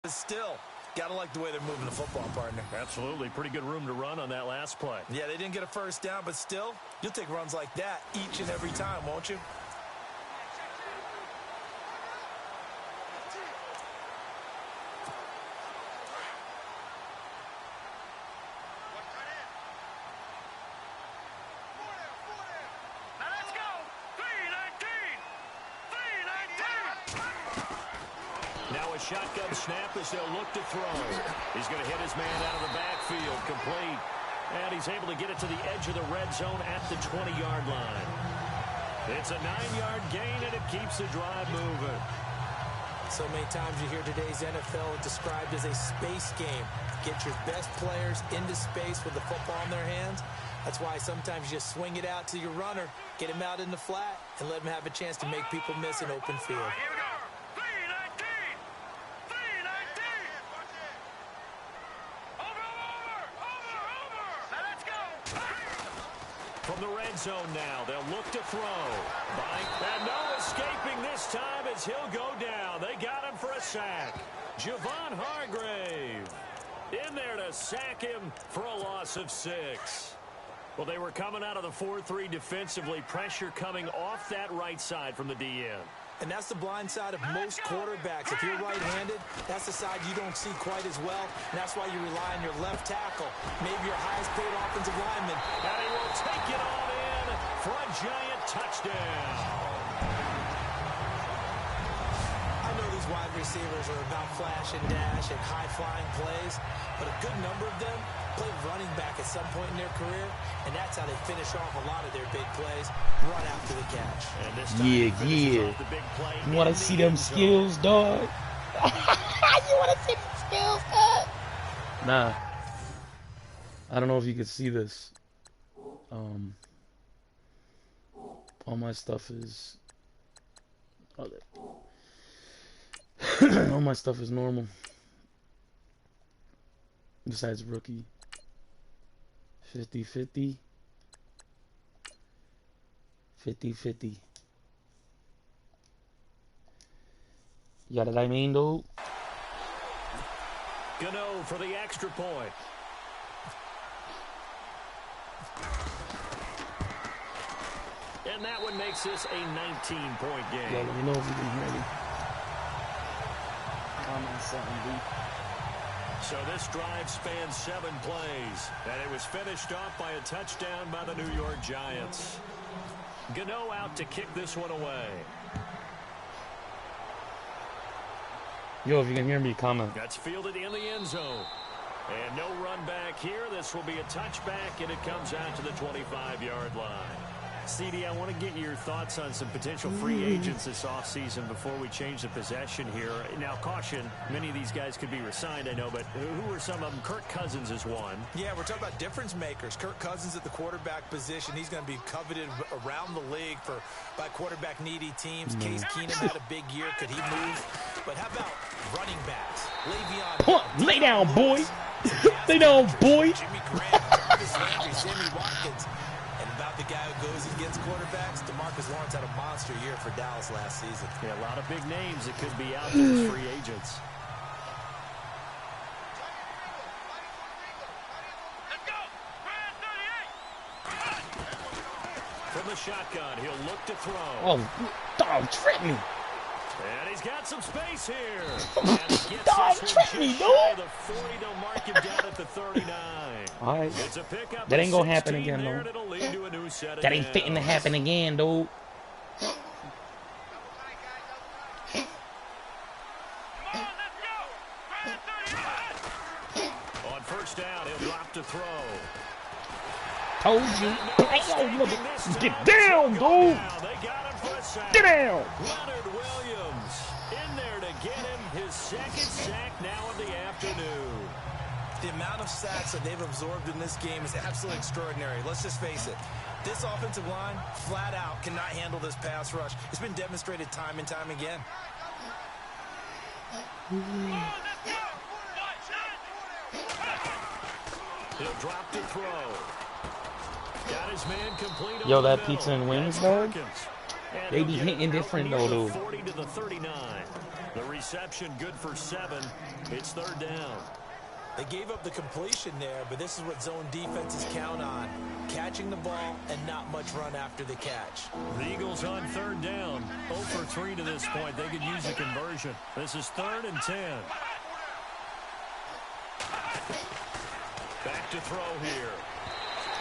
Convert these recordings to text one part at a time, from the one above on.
Still, gotta like the way they're moving the football, partner. Absolutely. Pretty good room to run on that last play. Yeah, they didn't get a first down, but still, you'll take runs like that each and every time, won't you? Shotgun snap as they'll look to throw. He's going to hit his man out of the backfield, complete. And he's able to get it to the edge of the red zone at the 20-yard line. It's a 9-yard gain, and it keeps the drive moving. So many times you hear today's NFL described as a space game. Get your best players into space with the football in their hands. That's why sometimes you just swing it out to your runner, get him out in the flat, and let him have a chance to make people miss an open field. From the red zone now, they'll look to throw. And no escaping this time as he'll go down. They got him for a sack. Javon Hargrave in there to sack him for a loss of 6. Well, they were coming out of the 4-3 defensively. Pressure coming off that right side from the DN. And that's the blind side of most quarterbacks. If you're right-handed, that's the side you don't see quite as well. And that's why you rely on your left tackle, maybe your highest-paid offensive lineman. And he will take it on in for a giant touchdown. I know these wide receivers are about flash and dash and high-flying plays, but a good number of them played running back at some point in their career, and that's how they finish off a lot of their big plays, run after the catch. And this time You want to see them skills, dog? You want to see them skills, dog? Nah. I don't know if you can see this. All my stuff is... all my stuff is normal. Besides rookie. 50-50. 50-50. You got what I mean, dude? Gano for the extra point. And that one makes this a 19-point game. Yeah, let me know if you can hear me. Comment something, dude. So this drive spans 7 plays, and it was finished off by a touchdown by the New York Giants. Gano out to kick this one away. Yo, if you can hear me, comment. That's fielded in the end zone. And no run back here. This will be a touchback, and it comes out to the 25-yard line. CD, I want to get your thoughts on some potential free agents this offseason before we change the possession here. Now, caution, many of these guys could be re-signed, I know, but who are some of them? Kirk Cousins is one. Yeah, we're talking about difference makers. Kirk Cousins at the quarterback position. He's going to be coveted around the league by quarterback-needy teams. Case Keenum had a big year. Could he move? But how about running backs? Le'Veon. Lay down, boy. Lay down, boy. Jimmy Graham, Jarvis Landry, Sammy Watkins. About the guy who goes against quarterbacks, DeMarcus Lawrence had a monster year for Dallas last season. Yeah, a lot of big names that could be out there as free agents. Let's go! From the shotgun, he'll look to throw. Oh, dog, trick me. And he's got some space here. Dog, trick me, dude. The 40, they'll mark him down at the 39. All right. It's a pickup. That ain't gonna happen again, though. That ain't fitting to happen again, dude. On first down, he'll drop to throw. Told you. Get down, dude. Get down. Leonard Williams in there to get him his second sack now in the afternoon. The amount of sacks that they've absorbed in this game is absolutely extraordinary. Let's just face it. This offensive line, flat out, cannot handle this pass rush. It's been demonstrated time and time again. He'll drop to throw. Got his man complete. Yo, that pizza and wings, dog. They be hitting different though, dude. 40 to the 39. The reception good for 7. It's 3rd down. They gave up the completion there, but this is what zone defenses count on. Catching the ball and not much run after the catch. The Eagles on 3rd down. 0 for 3 to this point. They could use a conversion. This is 3rd and 10. Back to throw here.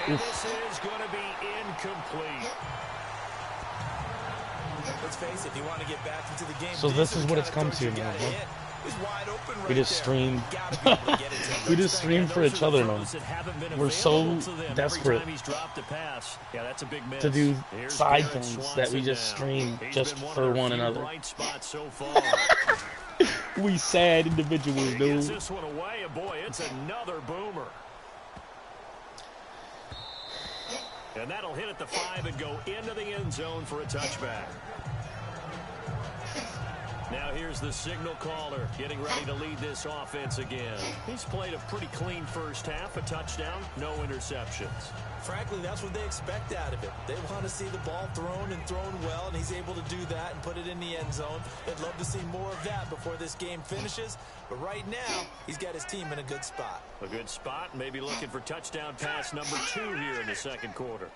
And this is going to be incomplete. Let's face it, if you want to get back into the game. So this is what it's come to, man. We just stream. We just stream for each other now. We're so desperate to do side things that we just stream just for one another. We sad individuals, dude. This one away, and boy, it's another boomer. And that'll hit at the 5 and go into the end zone for a touchback. Now here's the signal caller getting ready to lead this offense again. He's played a pretty clean first half, a touchdown, no interceptions. Frankly, that's what they expect out of it. They want to see the ball thrown and thrown well, and he's able to do that and put it in the end zone. They'd love to see more of that before this game finishes. But right now, he's got his team in a good spot. A good spot, maybe looking for touchdown pass number 2 here in the second quarter.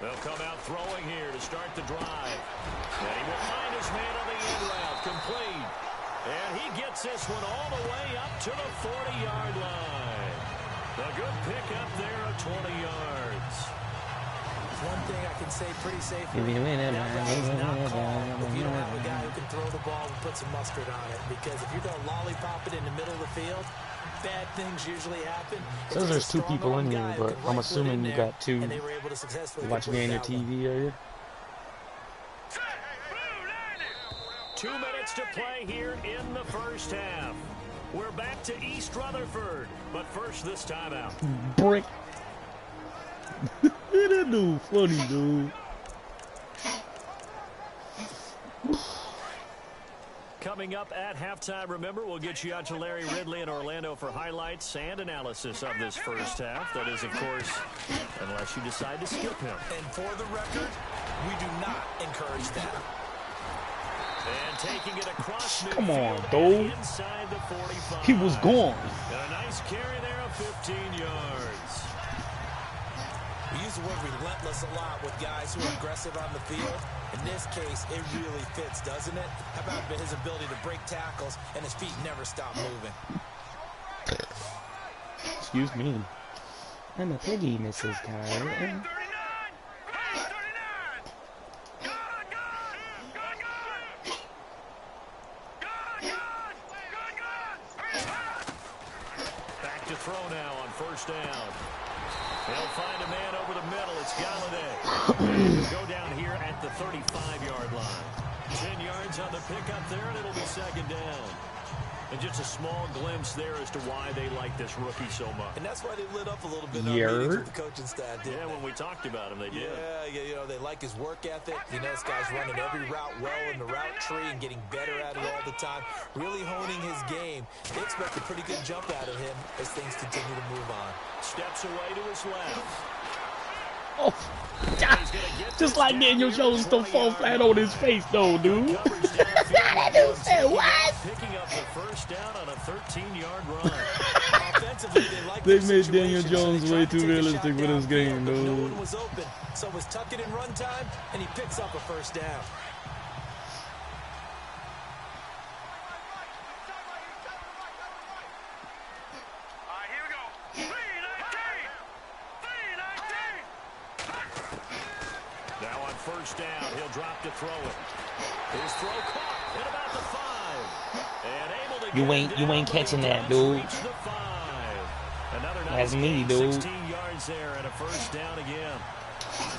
They'll come out throwing here to start the drive. And he will find his man on the end route, complete. And he gets this one all the way up to the 40-yard line. A good pickup there of 20 yards. One thing I can say pretty safely, that is not called if you don't have a guy who can throw the ball and put some mustard on it. Because if you're going to lollipop it in the middle of the field, bad things usually happen. It says there's 2 people in here, but I'm assuming you got 2 watching me on your TV, are you? 2 minutes to play here in the first half. We're back to East Rutherford, but first this timeout. Brick. That dude funny, dude. Coming up at halftime, remember, we'll get you out to Larry Ridley in Orlando for highlights and analysis of this first half. That is, of course, unless you decide to skip him. And for the record, we do not encourage that. And taking it across Come on, dude. dude. Inside the 45. He was gone. And a nice carry there of 15 yards. We use the word relentless a lot with guys who are aggressive on the field. In this case, it really fits, doesn't it? How about his ability to break tackles and his feet never stop moving? Excuse me. I'm a piggy, Mrs. Kyle. Back to throw now on first down. They'll find a man over the middle. It's Galladay. He'll go down here at the 35-yard line. 10 yards on the pickup there, and it'll be second down. And just a small glimpse there as to why they like this rookie so much. And that's why they lit up a little bit on meetings with the coaching staff. Yeah, when we talked about him, they did. Yeah, you know, they like his work ethic. You know, this guy's running every route well in the route tree and getting better at it all the time. Really honing his game. They expect a pretty good jump out of him as things continue to move on. Steps away to his left. Oh, just like Daniel Jones don't fall flat on his face, though, dude. That dude said what? Picking up the first down on a 13-yard run. They made Daniel Jones way too realistic with his game, dude. No one was open, so it was tuck it in run time, and he picks up a first down. First down, he'll drop to throw it. His throw caught at about the 5. And able to you ain't catching that, dude. Another That's me, dude. 16 yards there and a first down again.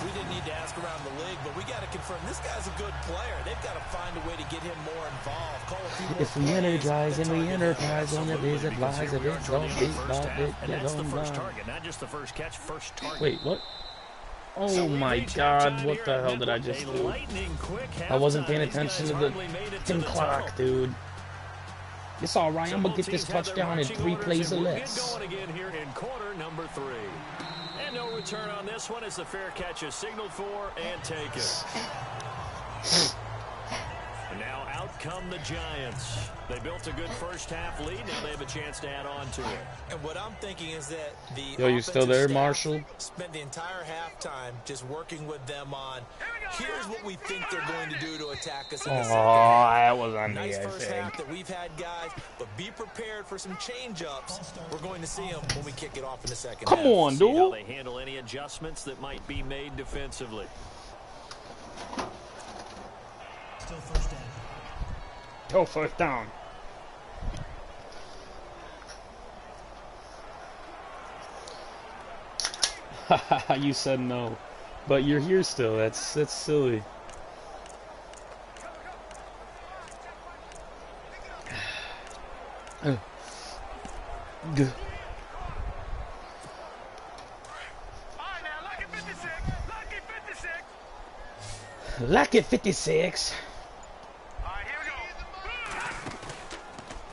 We didn't need to ask around the league, but we got to confirm this guy's a good player. They've got to find a way to get him more involved. Call a few more if we energize and we enterprise on the visit, lies of it, don't be about it, get on the target, not just the first catch, first target. Wait, what? Oh my God, what the hell did I just do? I wasn't paying attention to the clock, dude. It's all right. I'm gonna get this touchdown in 3 plays or less. Going again here in quarter number 3. And no return on this one as the fair catch is signaled for and taken. And now out come the Giants. They built a good first half lead. Now they have a chance to add on to it. And what I'm thinking is that the Yo, you still there, Marshall? Spent the entire halftime just working with them on, here's what we think they're going to do to attack us in the second half. That was on Nice me, I first think. half that we've had, guys, but be prepared for some change-ups. We're going to see them when we kick it off in the second half. Come on, See how dude. they handle any adjustments that might be made defensively. Still first down. Go first down. You said no, but you're here still. That's silly. Good. Lucky 56.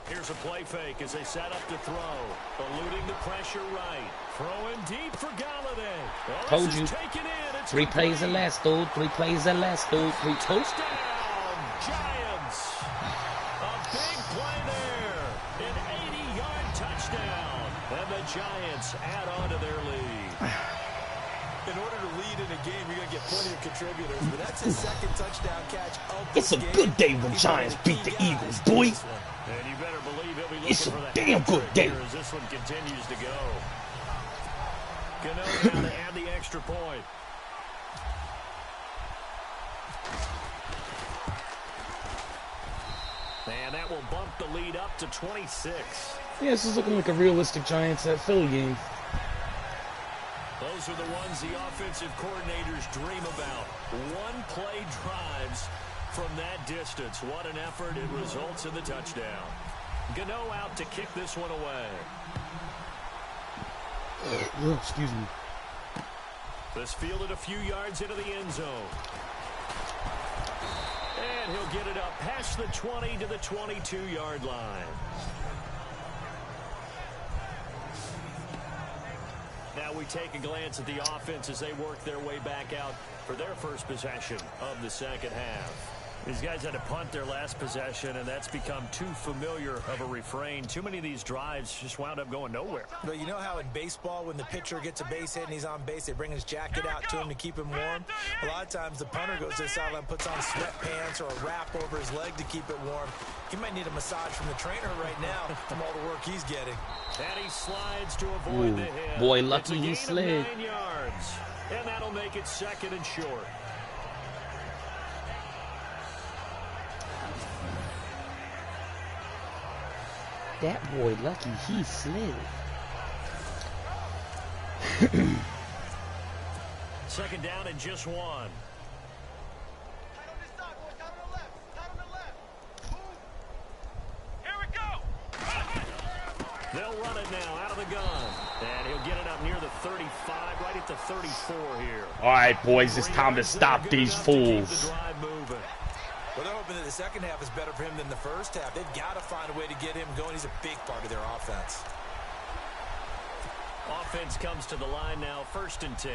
Here's a play fake as they set up to throw. Eluding the pressure right. Throwing deep for Galladay. Well, Told you. 3 plays or less, dude. 3 plays or less, dude. 3 touchdown. Giants. A big play there. An 80-yard touchdown. And the Giants add on to their lead. In order to lead in a game, you're going to get plenty of contributors, but that's his second touchdown catch of It's a good day when Giants beat the Eagles, boy. And you better believe he'll be looking It's a for the damn good hat-trick day. here as this one continues to go. Gano now to add the extra point. And that will bump the lead up to 26. Yeah, this is looking like a realistic Giants at Philly game. Those are the ones the offensive coordinators dream about. One-play drives from that distance. What an effort. It results in the touchdown. Gano out to kick this one away. Excuse me. This fielded a few yards into the end zone. And he'll get it up past the 20 to the 22-yard line. Now we take a glance at the offense as they work their way back out for their first possession of the second half. These guys had to punt their last possession, and that's become too familiar of a refrain. Too many of these drives just wound up going nowhere. But you know how in baseball, when the pitcher gets a base hit and he's on base, they bring his jacket out to him to keep him warm? A lot of times the punter goes to the sideline, puts on sweatpants or a wrap over his leg to keep it warm. He might need a massage from the trainer right now from all the work he's getting. And he slides to avoid the hit. Boy, lucky he slid. 9 yards. And that'll make it second and short. That boy lucky he slid. Second down and just 1. They'll run it now out of the gun. And he'll get it up near the 35, right at the 34 here. All right, boys, it's time to stop these fools. Well, they're hoping that the second half is better for him than the first half. They've got to find a way to get him going. He's a big part of their offense. Offense comes to the line now, 1st and 10.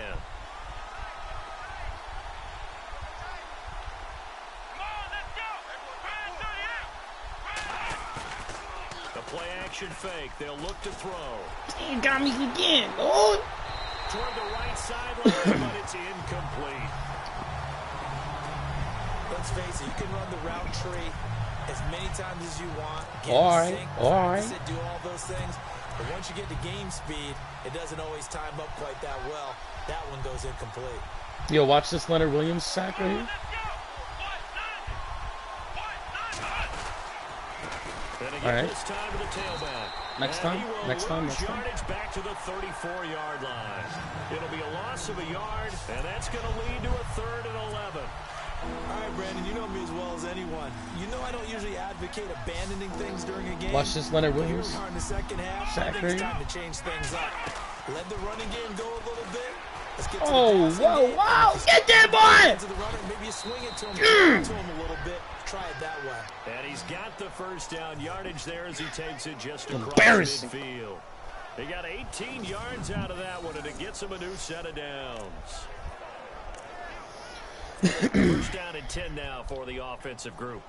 The play action fake. They'll look to throw. He got me again, Lord. Toward the right sideline, but it's incomplete. Let's face it, you can run the route tree as many times as you want. All right. Do all those things. But once you get to game speed, it doesn't always time up quite that well. That one goes incomplete. Yo, watch this Leonard Williams sack right here. All right. This time to the tailback. Next time. Yardage back to the 34-yard line. It'll be a loss of a yard, and that's going to lead to a 3rd and 11. All right, Brandon, you know me as well as anyone. You know I don't usually advocate abandoning things during a game. Watch this Leonard Williams. In the second half, I think it's time to change things up. Let the running game go a little bit. Let's get to whoa. Get that boy! to the runner, maybe you swing it to him a little bit. Try it that way. And he's got the first down yardage there as he takes it just across Embarrassing. midfield. He got 18 yards out of that one, and it gets him a new set of downs. First down and 10 now for the offensive group.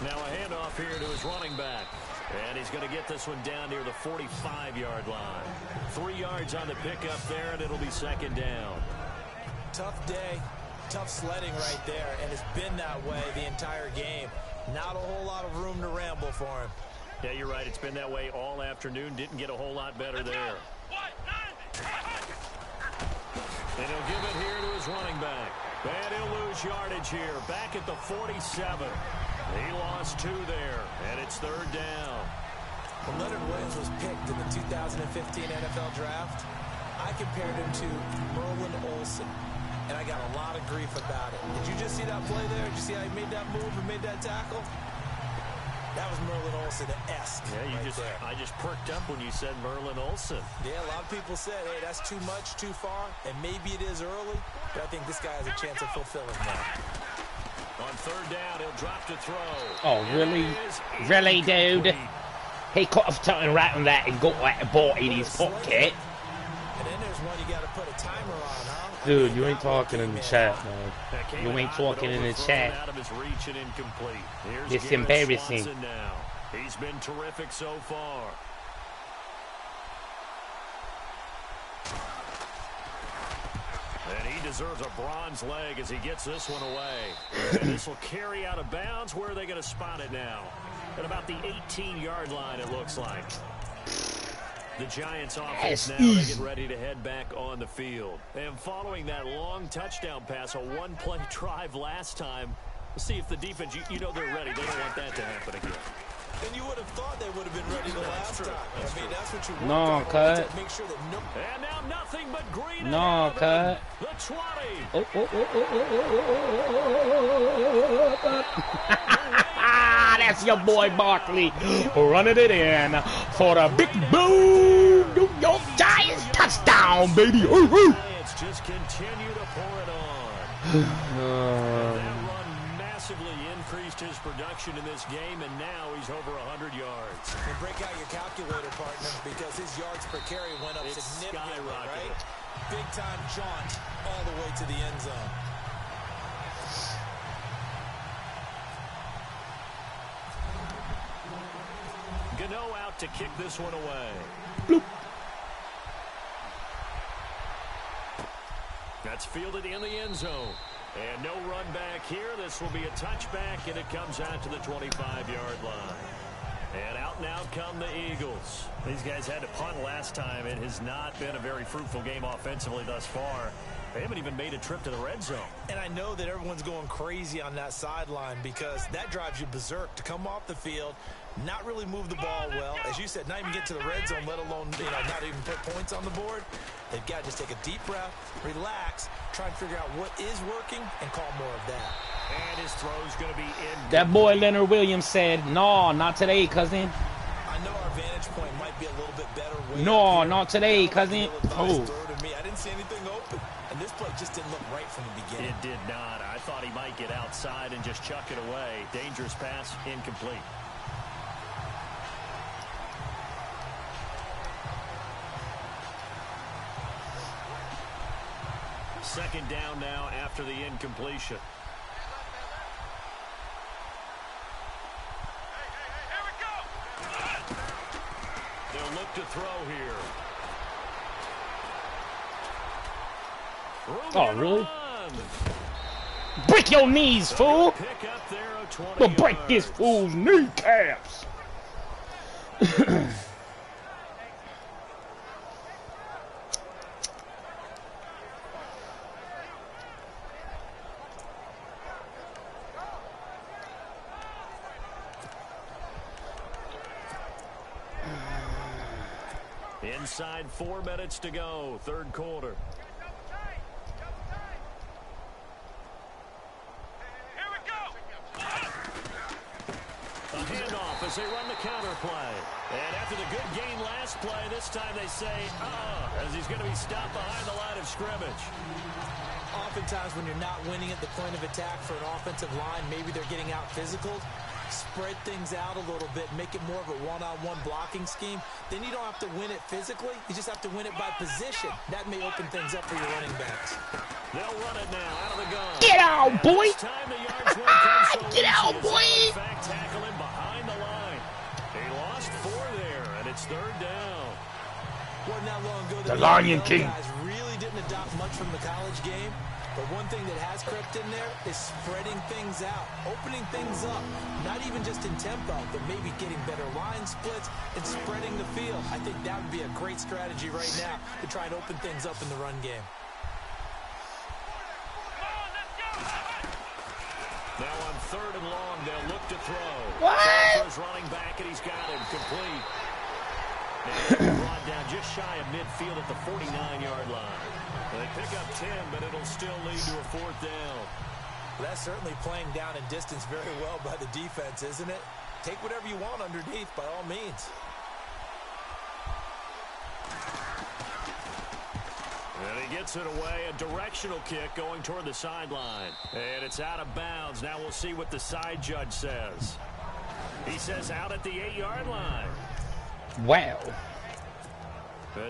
Now a handoff here to his running back. And he's going to get this one down near the 45-yard line. 3 yards on the pickup there, and it'll be second down. Tough day, tough sledding right there, and it's been that way the entire game. Not a whole lot of room to ramble for him. Yeah, you're right. It's been that way all afternoon. Didn't get a whole lot better there. And he'll give it here to his running back. And he'll lose yardage here. Back at the 47. He lost 2 there, and it's third down. When Leonard Williams was picked in the 2015 NFL Draft, I compared him to Merlin Olsen, and I got a lot of grief about it. Did you just see that play there? Did you see how he made that move and made that tackle? That was Merlin Olsen-esque. Yeah, there. I just perked up when you said Merlin Olsen. Yeah, a lot of people said, hey, that's too much, too far, and maybe it is early, but I think this guy has a chance of fulfilling that. On third down, he'll drop to throw. Oh, really? Really, dude? He could have turned right on that and got that ball in his pocket. And then there's one you got to put a timer on, huh? Dude, you ain't talking in the chat, man. You ain't talking in the chat. It's embarrassing. He's been terrific so far. And he deserves a bronze leg as he gets this one away. And this will carry out of bounds. Where are they going to spot it now? At about the 18-yard line, it looks like. The Giants offense now, they get ready to head back on the field. And following that long touchdown pass, a one-play drive last time, we'll see if the defense, you know they're ready. They don't want that to happen again. And you would have thought they would have been ready the last time. I mean, that's what you want. No, cut. Make sure that and now nothing but green. No, cut. The 20. That's your boy Barkley running it in for the big boom. New York Giants touchdown, baby. Giants just continue to pour it on. That run massively increased his production in this game, and now he's over 100 yards. And break out your calculator, partner, because his yards per carry went up significantly, right? Big-time jaunt all the way to the end zone. Gano out to kick this one away. Bloop. That's fielded in the end zone. And no run back here. This will be a touchback, and it comes out to the 25-yard line. And out now come the Eagles. These guys had to punt last time. It has not been a very fruitful game offensively thus far. They haven't even made a trip to the red zone. And I know that everyone's going crazy on that sideline because that drives you berserk to come off the field, not really move the ball well. As you said, not even get to the red zone, let alone, not even put points on the board. They've got to just take a deep breath, relax, try and figure out what is working, and call more of that. And his throw's going to be in. That boy Leonard Williams said, no, not today, cousin. I know our vantage point might be a little bit better. No, not today, cousin. Oh. I didn't see anything open. And this play just didn't look right from the beginning. It did not. I thought he might get outside and just chuck it away. Dangerous pass, incomplete. Second down now after the incompletion. They'll look to throw here. Oh, really? Break your knees, fool! We'll break this fool's kneecaps! Inside 4 minutes to go, third quarter. A handoff as they run the counter play. And after the good gain last play, this time they say, as he's going to be stopped behind the line of scrimmage. Oftentimes when you're not winning at the point of attack for an offensive line, maybe they're getting out physical. Spread things out a little bit, make it more of a one-on-one blocking scheme. Then you don't have to win it physically. You just have to win it by position. That may open things up for your running backs. They'll run it now out of the gun. Get out, boy! Get out, boy! In fact, tackle him behind the line. He lost 4 there, and it's 3rd down. Wasn't that long ago the that Lion King guys really didn't adopt much from the college game. But one thing that has crept in there is spreading things out, opening things up, not even just in tempo, but maybe getting better line splits and spreading the field. I think that would be a great strategy right now to try and open things up in the run game. Now on 3rd and long, they'll look to throw. What? Running back, and he's got him complete. And brought down just shy of midfield at the 49-yard line. They pick up 10, but it'll still lead to a 4th down. Well, that's certainly playing down in distance very well by the defense, isn't it? Take whatever you want underneath, by all means. And he gets it away, a directional kick going toward the sideline. And it's out of bounds. Now we'll see what the side judge says. He says out at the 8-yard line. Wow.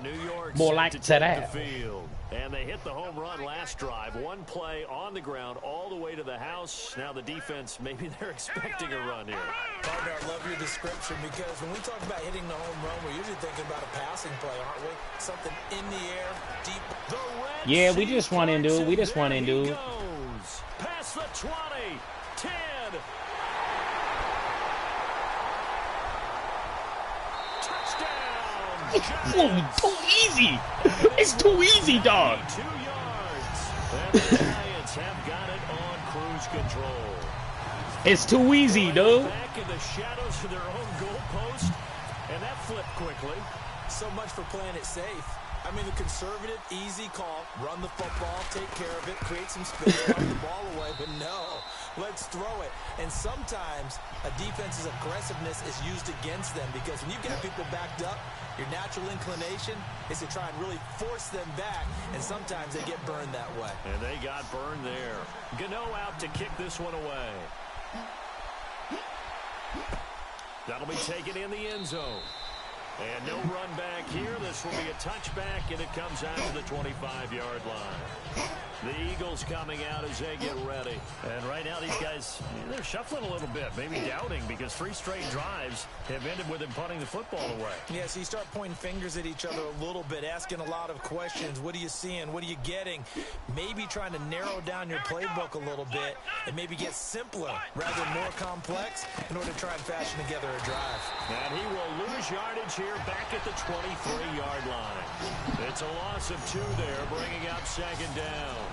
New York more like to that. The field. And they hit the home run last drive. 1 play on the ground all the way to the house. Now the defense, maybe they're expecting a run here. Partner, I love your description because when we talk about hitting the home run, we're usually thinking about a passing play, aren't we? Something in the air, deep. Yeah, we just won in, dude. We just won in, dude. Past the 20, 10. Whoa, too easy. It's too easy, dog. 2 yards. And the Giants have got it on cruise control. It's too easy, dude. Back in the shadows of their own goalpost, and that flipped quickly. So much for playing it safe. I mean, the conservative, easy call, run the football, take care of it, create some space, put the ball away, but no, let's throw it. And sometimes a defense's aggressiveness is used against them because when you get people backed up, your natural inclination is to try and really force them back, and sometimes they get burned that way. And they got burned there. Gano out to kick this one away. That'll be taken in the end zone. And no run back here. This will be a touchback, and it comes out to the 25-yard line. The Eagles coming out as they get ready. And right now these guys, they're shuffling a little bit, maybe doubting, because 3 straight drives have ended with them punting the football away. Yeah, so you start pointing fingers at each other a little bit, asking a lot of questions. What are you seeing? What are you getting? Maybe trying to narrow down your playbook a little bit and maybe get simpler rather than more complex in order to try and fashion together a drive. And he will lose yardage here back at the 23-yard line. It's a loss of 2 there, bringing up 2nd down.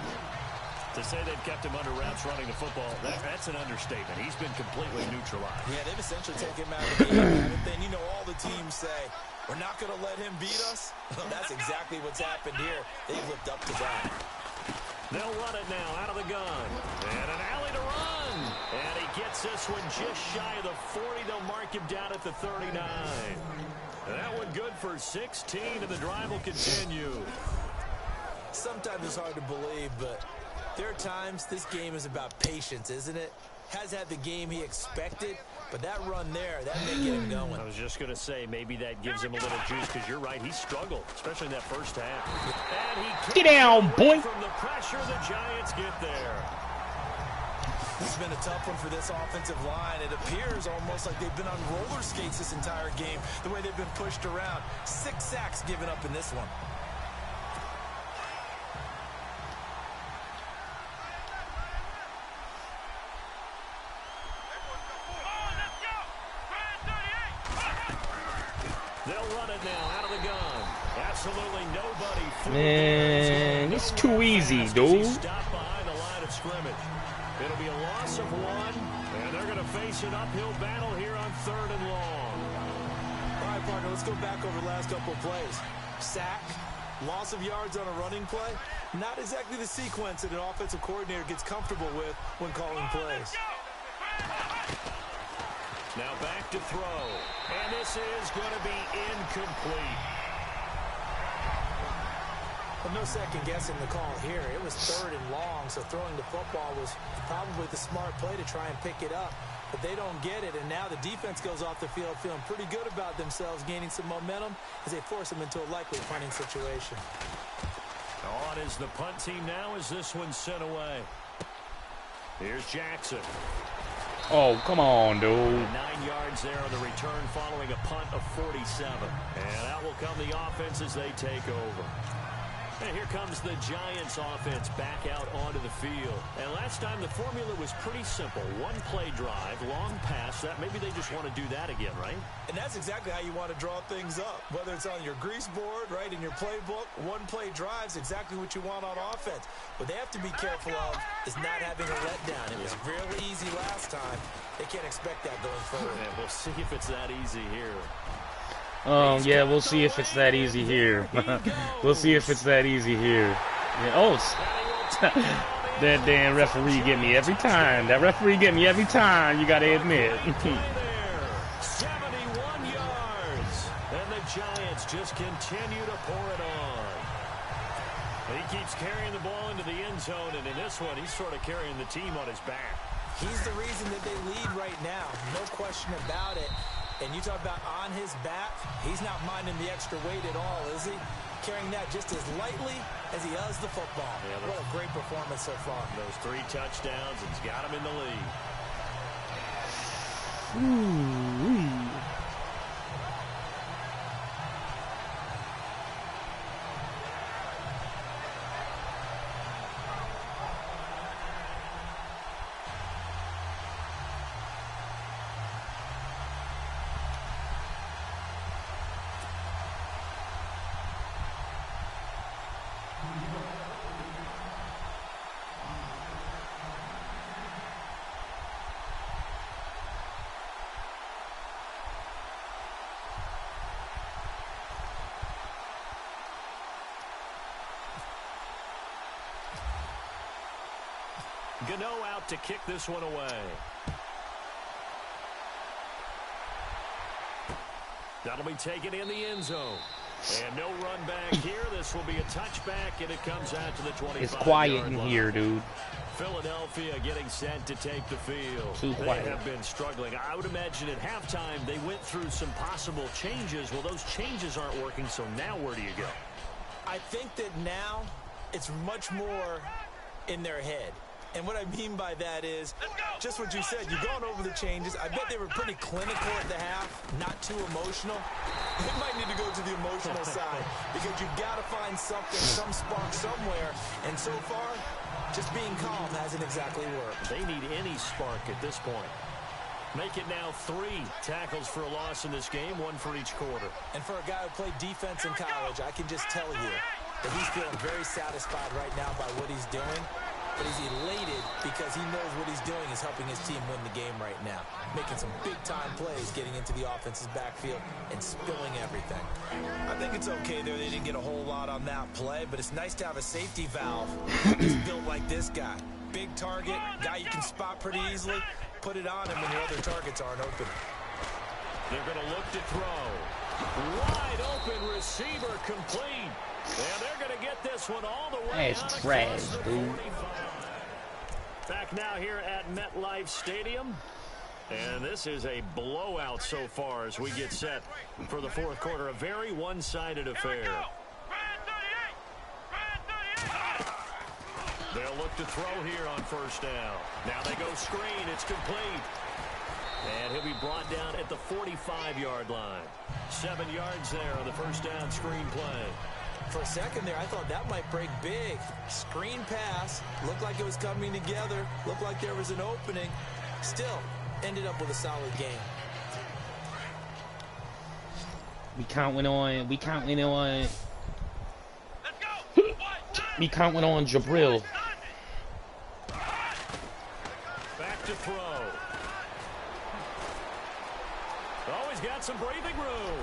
To say they've kept him under wraps running the football, that's an understatement. He's been completely neutralized. Yeah, they've essentially taken him out of the game, haven't they? And you know all the teams say, we're not going to let him beat us. Well, that's exactly what's happened here. They've lived up to that. They'll run it now out of the gun. And an alley to run. And he gets this one just shy of the 40. They'll mark him down at the 39. That one good for 16, and the drive will continue. Sometimes it's hard to believe, but there are times this game is about patience, isn't it? Has had the game he expected, but that run there, that may get him going. I was just going to say, maybe that gives him a little juice, because you're right, he struggled, especially in that first half. And he get down, boy. From the pressure, the Giants get there. It's been a tough one for this offensive line. It appears almost like they've been on roller skates this entire game, the way they've been pushed around. 6 sacks given up in this one. They'll run it now out of the gun. Absolutely nobody. Man, it's too easy, dude. Stopped behind the line of scrimmage. It'll be a loss of 1, and they're going to face an uphill battle here on 3rd and long. All right, partner, let's go back over the last couple of plays. Sack, loss of yards on a running play. Not exactly the sequence that an offensive coordinator gets comfortable with when calling plays. Now back to to throw. And this is going to be incomplete. Well, no second guessing the call here. It was 3rd and long, so throwing the football was probably the smart play to try and pick it up. But they don't get it, and now the defense goes off the field feeling pretty good about themselves, gaining some momentum as they force them into a likely punting situation. On is the punt team now as this one's sent away. Here's Jackson. Oh, come on, dude. 9 yards there on the return following a punt of 47. And out will come the offense as they take over. And here comes the Giants offense back out onto the field. And last time the formula was pretty simple. One play drive, long pass. That maybe they just want to do that again, right? And that's exactly how you want to draw things up. Whether it's on your grease board, right, in your playbook, one play drives exactly what you want on offense. What they have to be careful of is not having a letdown. It was really easy last time. They can't expect that going forward. And we'll see if it's that easy here. Oh, yeah, we'll see if it's that easy here. We'll see if it's that easy here. Yeah, oh, that damn referee get me every time. That referee get me every time, you got to admit. 71 yards. And the Giants just continue to pour it on. He keeps carrying the ball into the end zone, and in this one, he's sort of carrying the team on his back. He's the reason that they lead right now. No question about it. And you talk about on his back, he's not minding the extra weight at all, is he? Carrying that just as lightly as he does the football. Yeah, what a great performance so far. Those 3 touchdowns, it's got him in the lead. Ooh-wee. Gano out to kick this one away. That'll be taken in the end zone. And no run back here. This will be a touchback, and it comes out to the 25-yard line. It's quiet in here, dude. Philadelphia getting set to take the field. Too quiet. They have been struggling. I would imagine at halftime they went through some possible changes. Well, those changes aren't working, so now where do you go? I think that now it's much more in their head. And what I mean by that is just what you said. You're going over the changes. I bet they were pretty clinical at the half, not too emotional. They might need to go to the emotional side because you've got to find something, some spark somewhere. And so far, just being calm hasn't exactly worked. They need any spark at this point. Make it now 3 tackles for a loss in this game, 1 for each quarter. And for a guy who played defense in college, I can just tell you that he's feeling very satisfied right now by what he's doing. But he's elated because he knows what he's doing is helping his team win the game right now. Making some big-time plays, getting into the offense's backfield, and spilling everything. I think it's okay there. They didn't get a whole lot on that play, but it's nice to have a safety valve that's built like this guy. Big target, guy you can spot pretty easily. Put it on him when your other targets aren't open. They're going to look to throw. Wide open receiver complete. And they're going to get this one all the way. That's trash, dude. Back now here at MetLife Stadium. And this is a blowout so far as we get set for the fourth quarter. A very one-sided affair. They'll look to throw here on first down. Now they go screen. It's complete. And he'll be brought down at the 45-yard line. 7 yards there on the first down screen play. For a second there, I thought that might break big. Screen pass. Looked like it was coming together. Looked like there was an opening. Still, ended up with a solid game. We counting on Jabril. Back to throw. Oh, he's got some breathing room.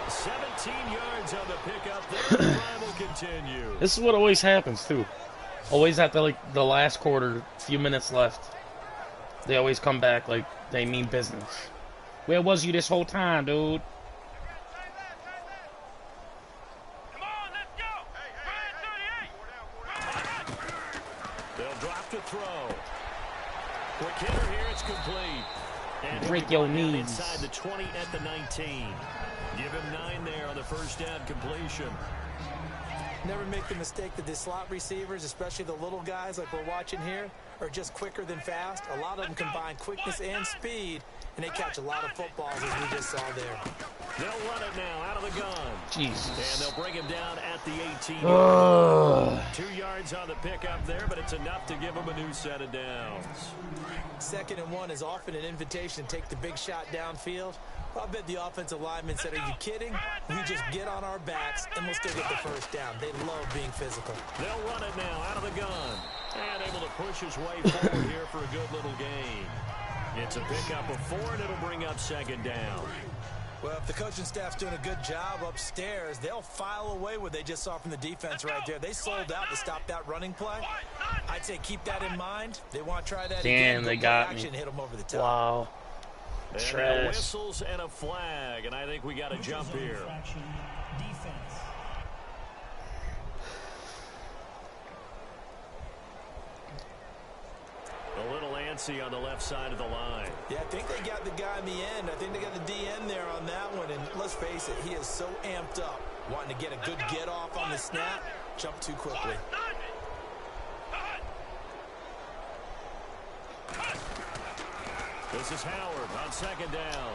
17 yards on the pickup there. The drive will continue. This is what always happens too. Always at the last quarter, few minutes left. They always come back like they mean business. Where was you this whole time, dude? They'll drop to throw. Quick hitter here, it's complete. And break your knees. Inside the 20 at the 19. Give him 9 there on the first down completion. Never make the mistake that the slot receivers, especially the little guys like we're watching here, are just quicker than fast. A lot of them combine quickness and speed, and they catch a lot of footballs, as we just saw there. They'll run it now out of the gun. Jesus. And they'll bring him down at the 18. 2 yards on the pickup there, but it's enough to give him a new set of downs. 2nd and 1 is often an invitation to take the big shot downfield. I bet the offensive lineman said, are you kidding? We just get on our backs, and we'll still get the first down. They love being physical. They'll run it now out of the gun. And able to push his way forward here for a good little gain. It's a pickup of 4, and it'll bring up 2nd down. Well, if the coaching staff's doing a good job upstairs, they'll file away what they just saw from the defense right there. They sold out to stop that running play. I'd say keep that in mind. They want to try that again. Damn, they got action, me. Hit them over the top. Wow. And Trash. Whistles and a flag, and I think we got to jump here. Defense. A little antsy on the left side of the line. Yeah, I think they got the guy in the end. I think they got the DN there on that one. And let's face it, he is so amped up, wanting to get a good get off on the snap, jump too quickly. This is Howard on 2nd down.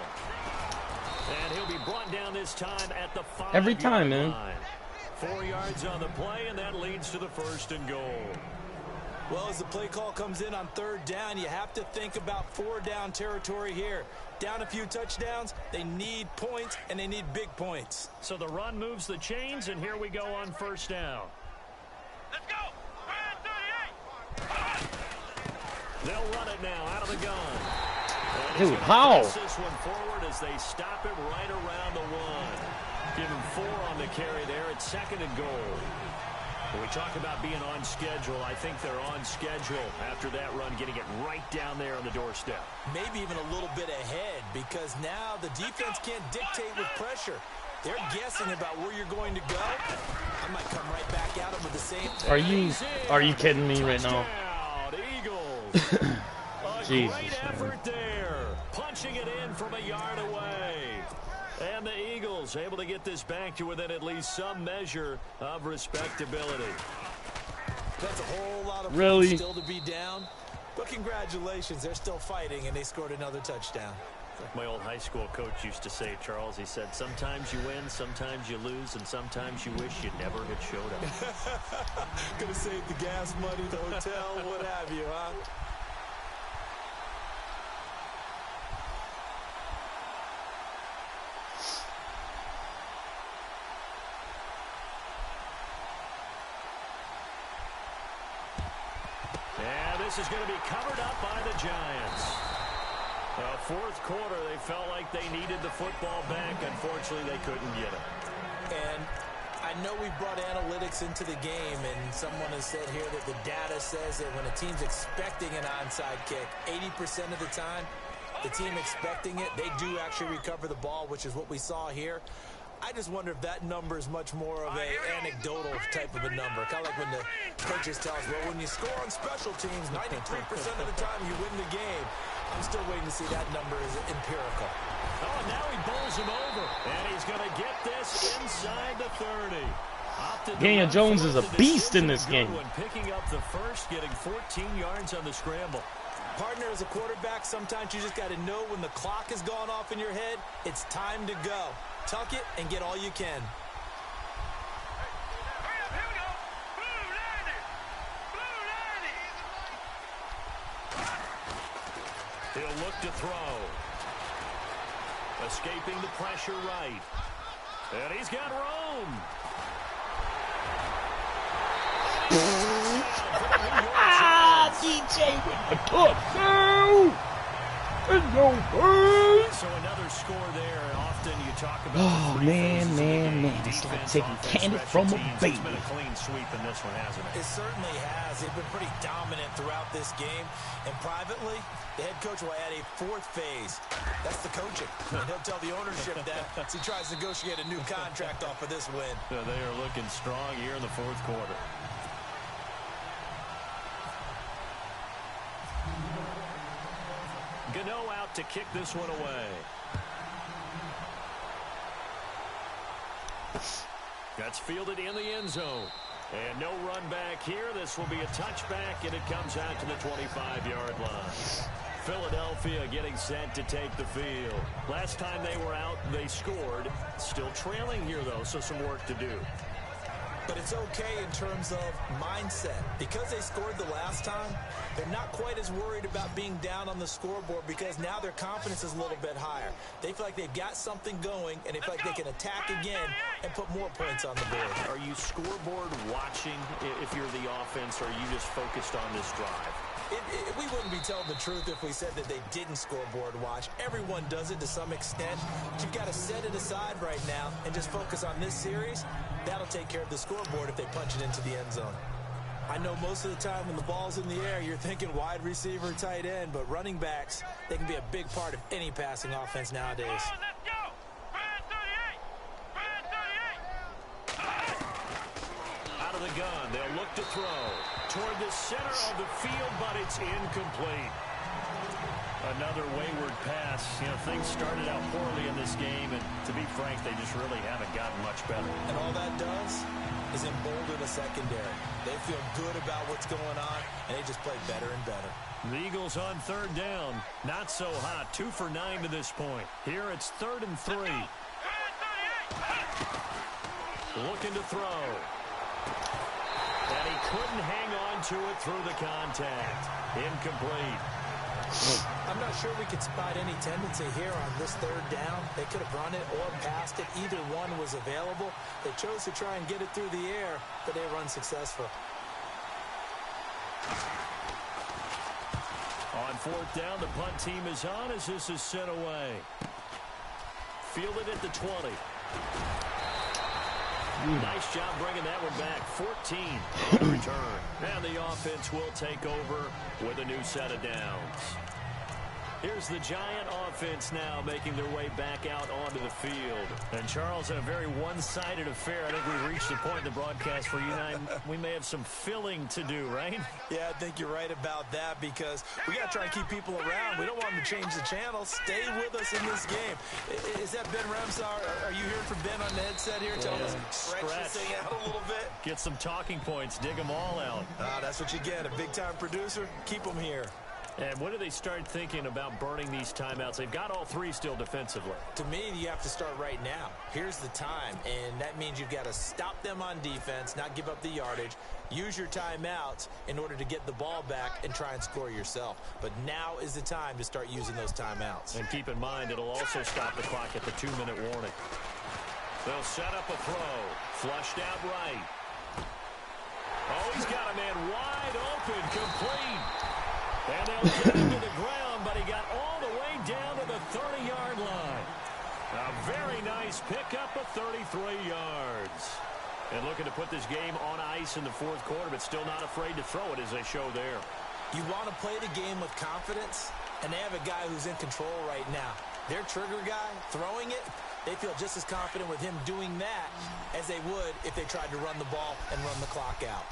And he'll be brought down this time at the 5-yard Every time, man. line. 4 yards on the play, and that leads to the 1st and goal. Well, as the play call comes in on 3rd down, you have to think about 4-down territory here. Down a few touchdowns, they need points, and they need big points. So the run moves the chains, and here we go on 1st down. Let's go! 38! They'll run it now out of the gun. Dude, how? This one forward as they stop it right around the 1. Give him 4 on the carry there at 2nd and goal. When we talk about being on schedule, I think they're on schedule after that run, getting it right down there on the doorstep. Maybe even a little bit ahead, because now the defense can't dictate with pressure. They're guessing about where you're going to go. I might come right back at them with the same. Are you kidding me right now? Eagles. A Jesus, great effort there. Punching it in from a yard away. And the Eagles able to get this back to within at least some measure of respectability. That's a whole lot of Really? points still to be down. But congratulations, they're still fighting, and they scored another touchdown. Like my old high school coach used to say, Charles, he said, sometimes you win, sometimes you lose, and sometimes you wish you never had showed up. Gonna save the gas money, the hotel, what have you, huh? And this is going to be covered up by the Giants. 4th quarter, they felt like they needed the football back. Unfortunately, they couldn't get it. And I know we brought analytics into the game, and someone has said here that the data says that when a team's expecting an onside kick, 80% of the time, the team expecting it, they do actually recover the ball, which is what we saw here. I just wonder if that number is much more of a anecdotal type of a number. Kind of like when the coaches tell us, well, when you score on special teams, 93% of the time you win the game. I'm still waiting to see that number is empirical. Oh, and now he bowls him over. And he's going to get this inside the 30. Daniel Jones is a beast in this game. Picking up the first, getting 14 yards on the scramble. Partner, as a quarterback, sometimes you just got to know when the clock has gone off in your head, it's time to go. Tuck it and get all you can. He'll look to throw. Escaping the pressure right. And he's got room. DJ with the touchdown. So another score there. Often you talk Oh, man. It's like taking candy from a baby. It's been a clean sweep in this one, hasn't it? It certainly has. They've been pretty dominant throughout this game. And privately, the head coach will add a fourth phase. That's the coaching. And he'll tell the ownership that as he tries to negotiate a new contract off of this win. Yeah, they are looking strong here in the fourth quarter. Gano out to kick this one away. That's fielded in the end zone. And no run back here. This will be a touchback, and it comes out to the 25-yard line. Philadelphia getting set to take the field. Last time they were out, they scored. Still trailing here, though, so some work to do. But it's okay in terms of mindset. Because they scored the last time, they're not quite as worried about being down on the scoreboard because now their confidence is a little bit higher. They feel like they've got something going, and they feel like they can attack again and put more points on the board. Are you scoreboard watching if you're the offense, or are you just focused on this drive? We wouldn't be telling the truth if we said that they didn't scoreboard watch. Everyone does it to some extent. But you've got to set it aside right now and just focus on this series. That'll take care of the scoreboard if they punch it into the end zone. I know most of the time when the ball's in the air, you're thinking wide receiver, tight end, but running backs, they can be a big part of any passing offense nowadays. Out of the gun, they'll look to throw toward the center of the field, but it's incomplete. Another wayward pass. You know, things started out poorly in this game, and to be frank, they just really haven't gotten much better. And all that does is embolden a secondary. They feel good about what's going on, and they just play better and better. The Eagles on third down. Not so hot. 2 for 9 to this point. Here it's 3rd and 3. Looking to throw. And he couldn't hang on to it through the contact. Incomplete. I'm not sure we could spot any tendency here on this third down. They could have run it or passed it. Either one was available. They chose to try and get it through the air, but they were unsuccessful. On 4th down, the punt team is on as this is sent away. Fielded at the 20. Nice job bringing that one back. 14 on the return. And the offense will take over with a new set of downs. Here's the Giant offense now making their way back out onto the field. And Charles, in a very one-sided affair, I think we've reached the point in the broadcast where you and I, we may have some filling to do, right? Yeah, I think you're right about that because we got to try and keep people around. We don't want them to change the channel. Stay with us in this game. Is that Ben Ramsar? Are you hearing from Ben on the headset here? Telling us stretch this thing out a little bit? Get some talking points. Dig them all out. That's what you get. A big-time producer. Keep them here. And when do they start thinking about burning these timeouts? They've got all 3 still defensively. To me, you have to start right now. Here's the time, and that means you've got to stop them on defense, not give up the yardage, use your timeouts in order to get the ball back and try and score yourself. But now is the time to start using those timeouts. And keep in mind, it'll also stop the clock at the 2-minute warning. They'll set up a throw. Flushed out right. Oh, he's got a man wide open, complete. And they'll get him to the ground, but he got all the way down to the 30-yard line. A very nice pickup of 33 yards. And looking to put this game on ice in the 4th quarter, but still not afraid to throw it as they show there. You want to play the game with confidence, and they have a guy who's in control right now. Their trigger guy, throwing it, they feel just as confident with him doing that as they would if they tried to run the ball and run the clock out.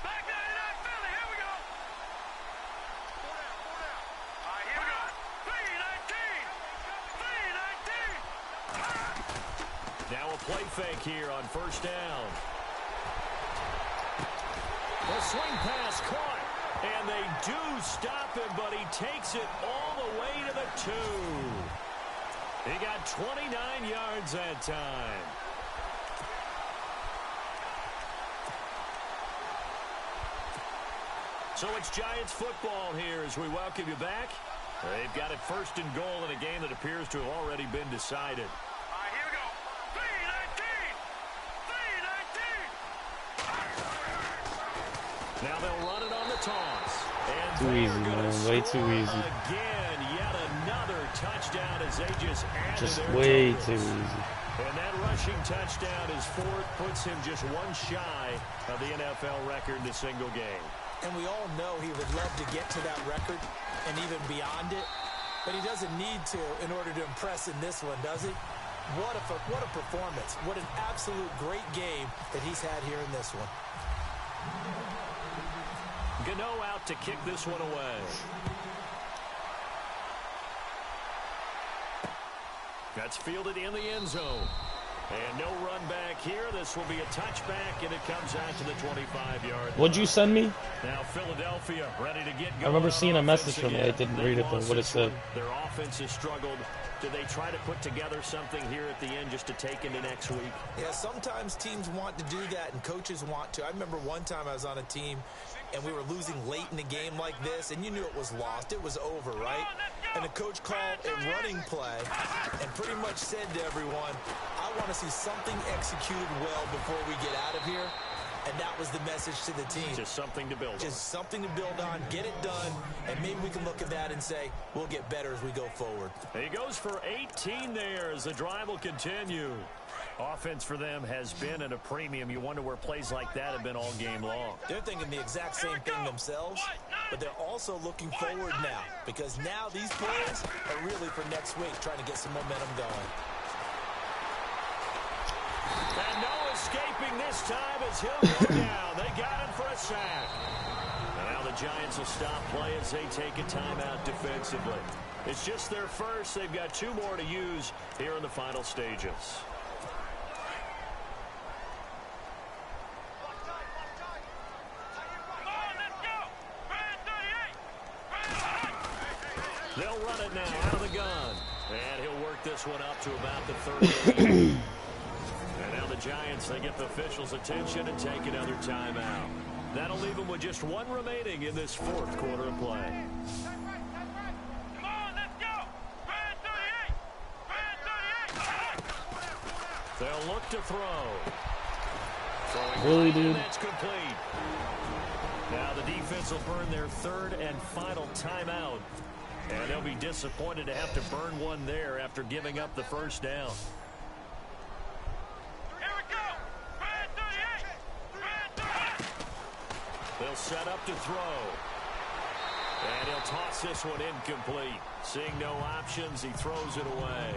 Now a play fake here on 1st down. The swing pass caught, and they do stop him, but he takes it all the way to the 2. He got 29 yards that time. So it's Giants football here as we welcome you back. They've got it 1st and goal in a game that appears to have already been decided. Now they'll run it on the toss. And too easy, man. Way too easy. Again, yet another touchdown as they just added just their way totals. too easy. And that rushing touchdown is fourth, puts him just one shy of the NFL record in a single game. And we all know he would love to get to that record and even beyond it, but he doesn't need to in order to impress in this one, does he? What a performance. What an absolute great game that he's had here in this one. Gano out to kick this one away. That's fielded in the end zone. And no run back here. This will be a touchback, and it comes out to the 25-yard line. What'd you send me? Now Philadelphia ready to get going. I remember seeing a message from it. I didn't read it, though. What it said. Their offense has struggled. Do they try to put together something here at the end just to take into next week? Yeah, sometimes teams want to do that, and coaches want to. I remember one time I was on a team, and we were losing late in a game like this, and you knew it was lost. It was over, right? And the coach called a running play and pretty much said to everyone, I want to see something executed well before we get out of here. And that was the message to the team. Just something to build on. Just something to build on, get it done, and maybe we can look at that and say, we'll get better as we go forward. He goes for 18 there as the drive will continue. Offense for them has been at a premium. You wonder where plays like that have been all game long. They're thinking the exact same thing themselves, but they're also looking forward now, because now these plays are really for next week, trying to get some momentum going. And no escaping this time as he'll go down. They got him for a sack. And now the Giants will stop play as they take a timeout defensively. It's just their first. They've got two more to use here in the final stages. They'll run it now out of the gun. And he'll work this one up to about the 30. And now the Giants, they get the officials' attention and take another timeout. That'll leave them with just one remaining in this fourth quarter of play. Come on, let's go. They'll look to throw. Really, dude? That's complete. Now the defense will burn their third and final timeout. And they'll be disappointed to have to burn one there after giving up the first down. Here we go. They'll set up to throw. And he'll toss this one incomplete. Seeing no options, he throws it away.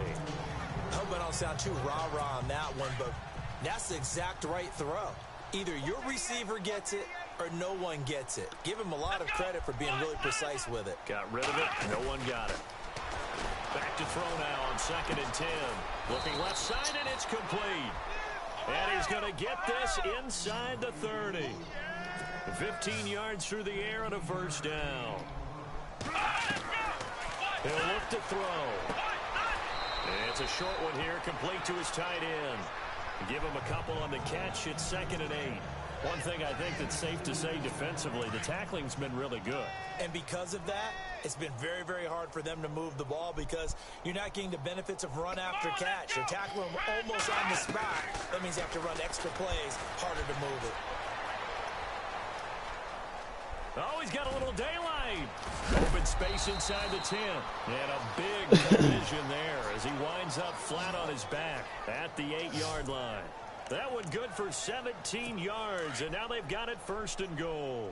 I hope I don't sound too rah-rah on that one, but that's the exact right throw. Either your receiver gets it or no one gets it. Give him a lot of credit for being really precise with it. Got rid of it. No one got it. Back to throw now on 2nd and 10. Looking left side, and it's complete. And he's going to get this inside the 30. 15 yards through the air on a first down. He'll look to throw. And it's a short one here, complete to his tight end. Give him a couple on the catch. It's 2nd and 8. One thing I think that's safe to say defensively, the tackling's been really good. And because of that, it's been very, very hard for them to move the ball because you're not getting the benefits of run after catch. You're tackling them almost on the spot. That means you have to run extra plays, harder to move it. Oh, he's got a little daylight. Open space inside the 10. And a big collision there as he winds up flat on his back at the 8-yard line. That one good for 17 yards, and now they've got it 1st and goal.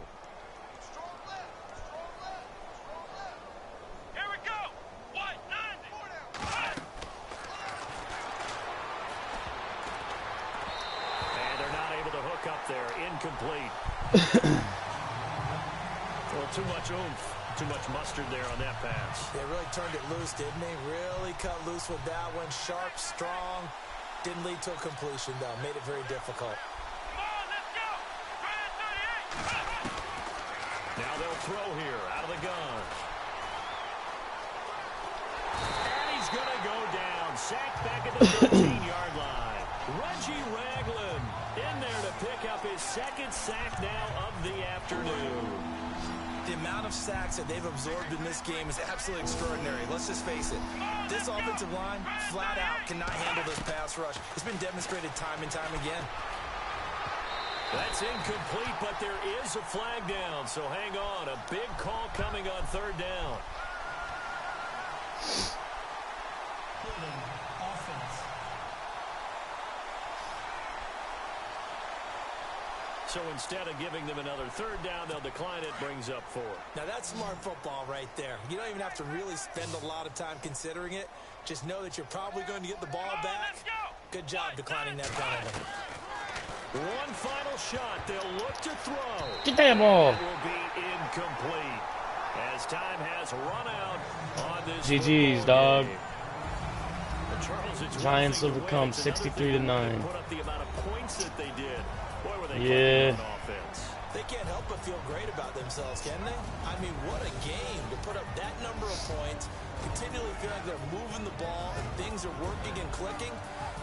Here we go. White 90. And they're not able to hook up there. Incomplete. Well, too much oomph, too much mustard there on that pass. They really turned it loose, didn't they? Really cut loose with that one. Sharp, strong. Didn't lead to a completion, though. Made it very difficult. Come on, let's go. 38. Now they'll throw here out of the gun. And he's going to go down. Sacked back at the 13-yard line. Reggie Ragland in there to pick up his 2nd sack now of the afternoon. The amount of sacks that they've absorbed in this game is absolutely extraordinary. Let's just face it. This offensive line, flat out, cannot handle this pass rush. It's been demonstrated time and time again. That's incomplete, but there is a flag down, so hang on. A big call coming on 3rd down. Holding offense. So instead of giving them another third down, they'll decline it, brings up 4. Now, that's smart football right there. You don't even have to really spend a lot of time considering it. Just know that you're probably going to get the ball back. Good job declining that penalty. One final shot. They'll look to throw. Get that ball. It will be incomplete as time has run out on this. GG's, dog. Game. Giants overcome 63-9. Put up the amount of points that they did. Boy, were they yeah. on offense. They can't help but feel great about themselves, can they? I mean, what a game to put up that number of points, continually feel like they're moving the ball and things are working and clicking.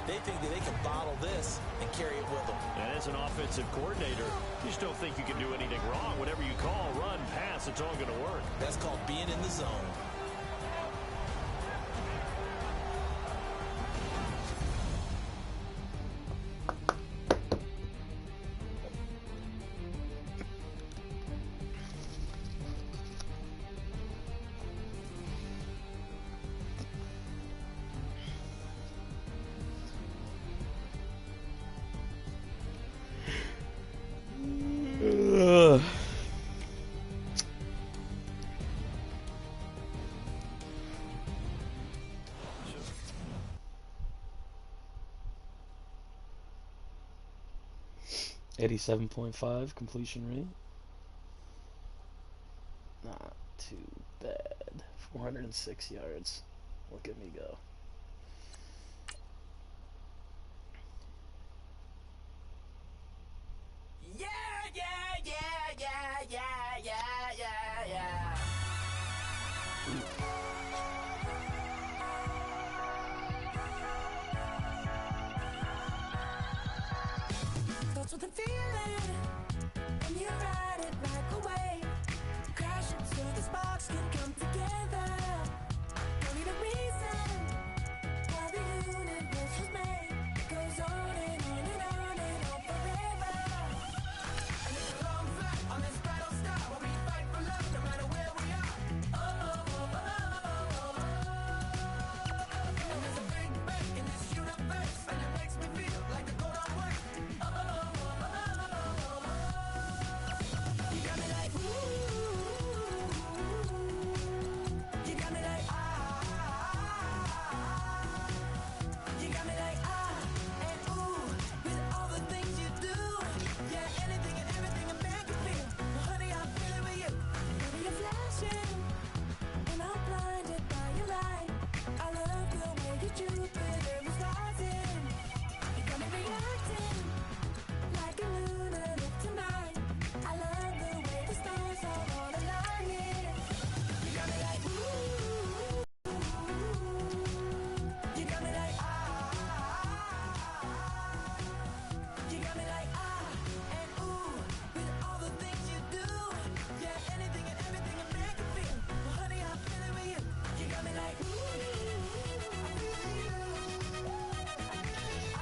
They think that they can bottle this and carry it with them. And as an offensive coordinator, you just don't think you can do anything wrong. Whatever you call, run, pass, it's all going to work. That's called being in the zone. Ugh. .5 completion rate. Not too bad. 406 yards. Look at me go. Starts with a feeling, and you ride it like a wave. Crashing so the sparks can come together. Don't need a reason why the universe was made. It goes on and on and on and on forever. And it's a long flight on this battle star where we fight for love no matter where we are. Oh, oh, oh, oh, oh, oh. And there's a big bang in this universe, and it makes me feel like the gold I work.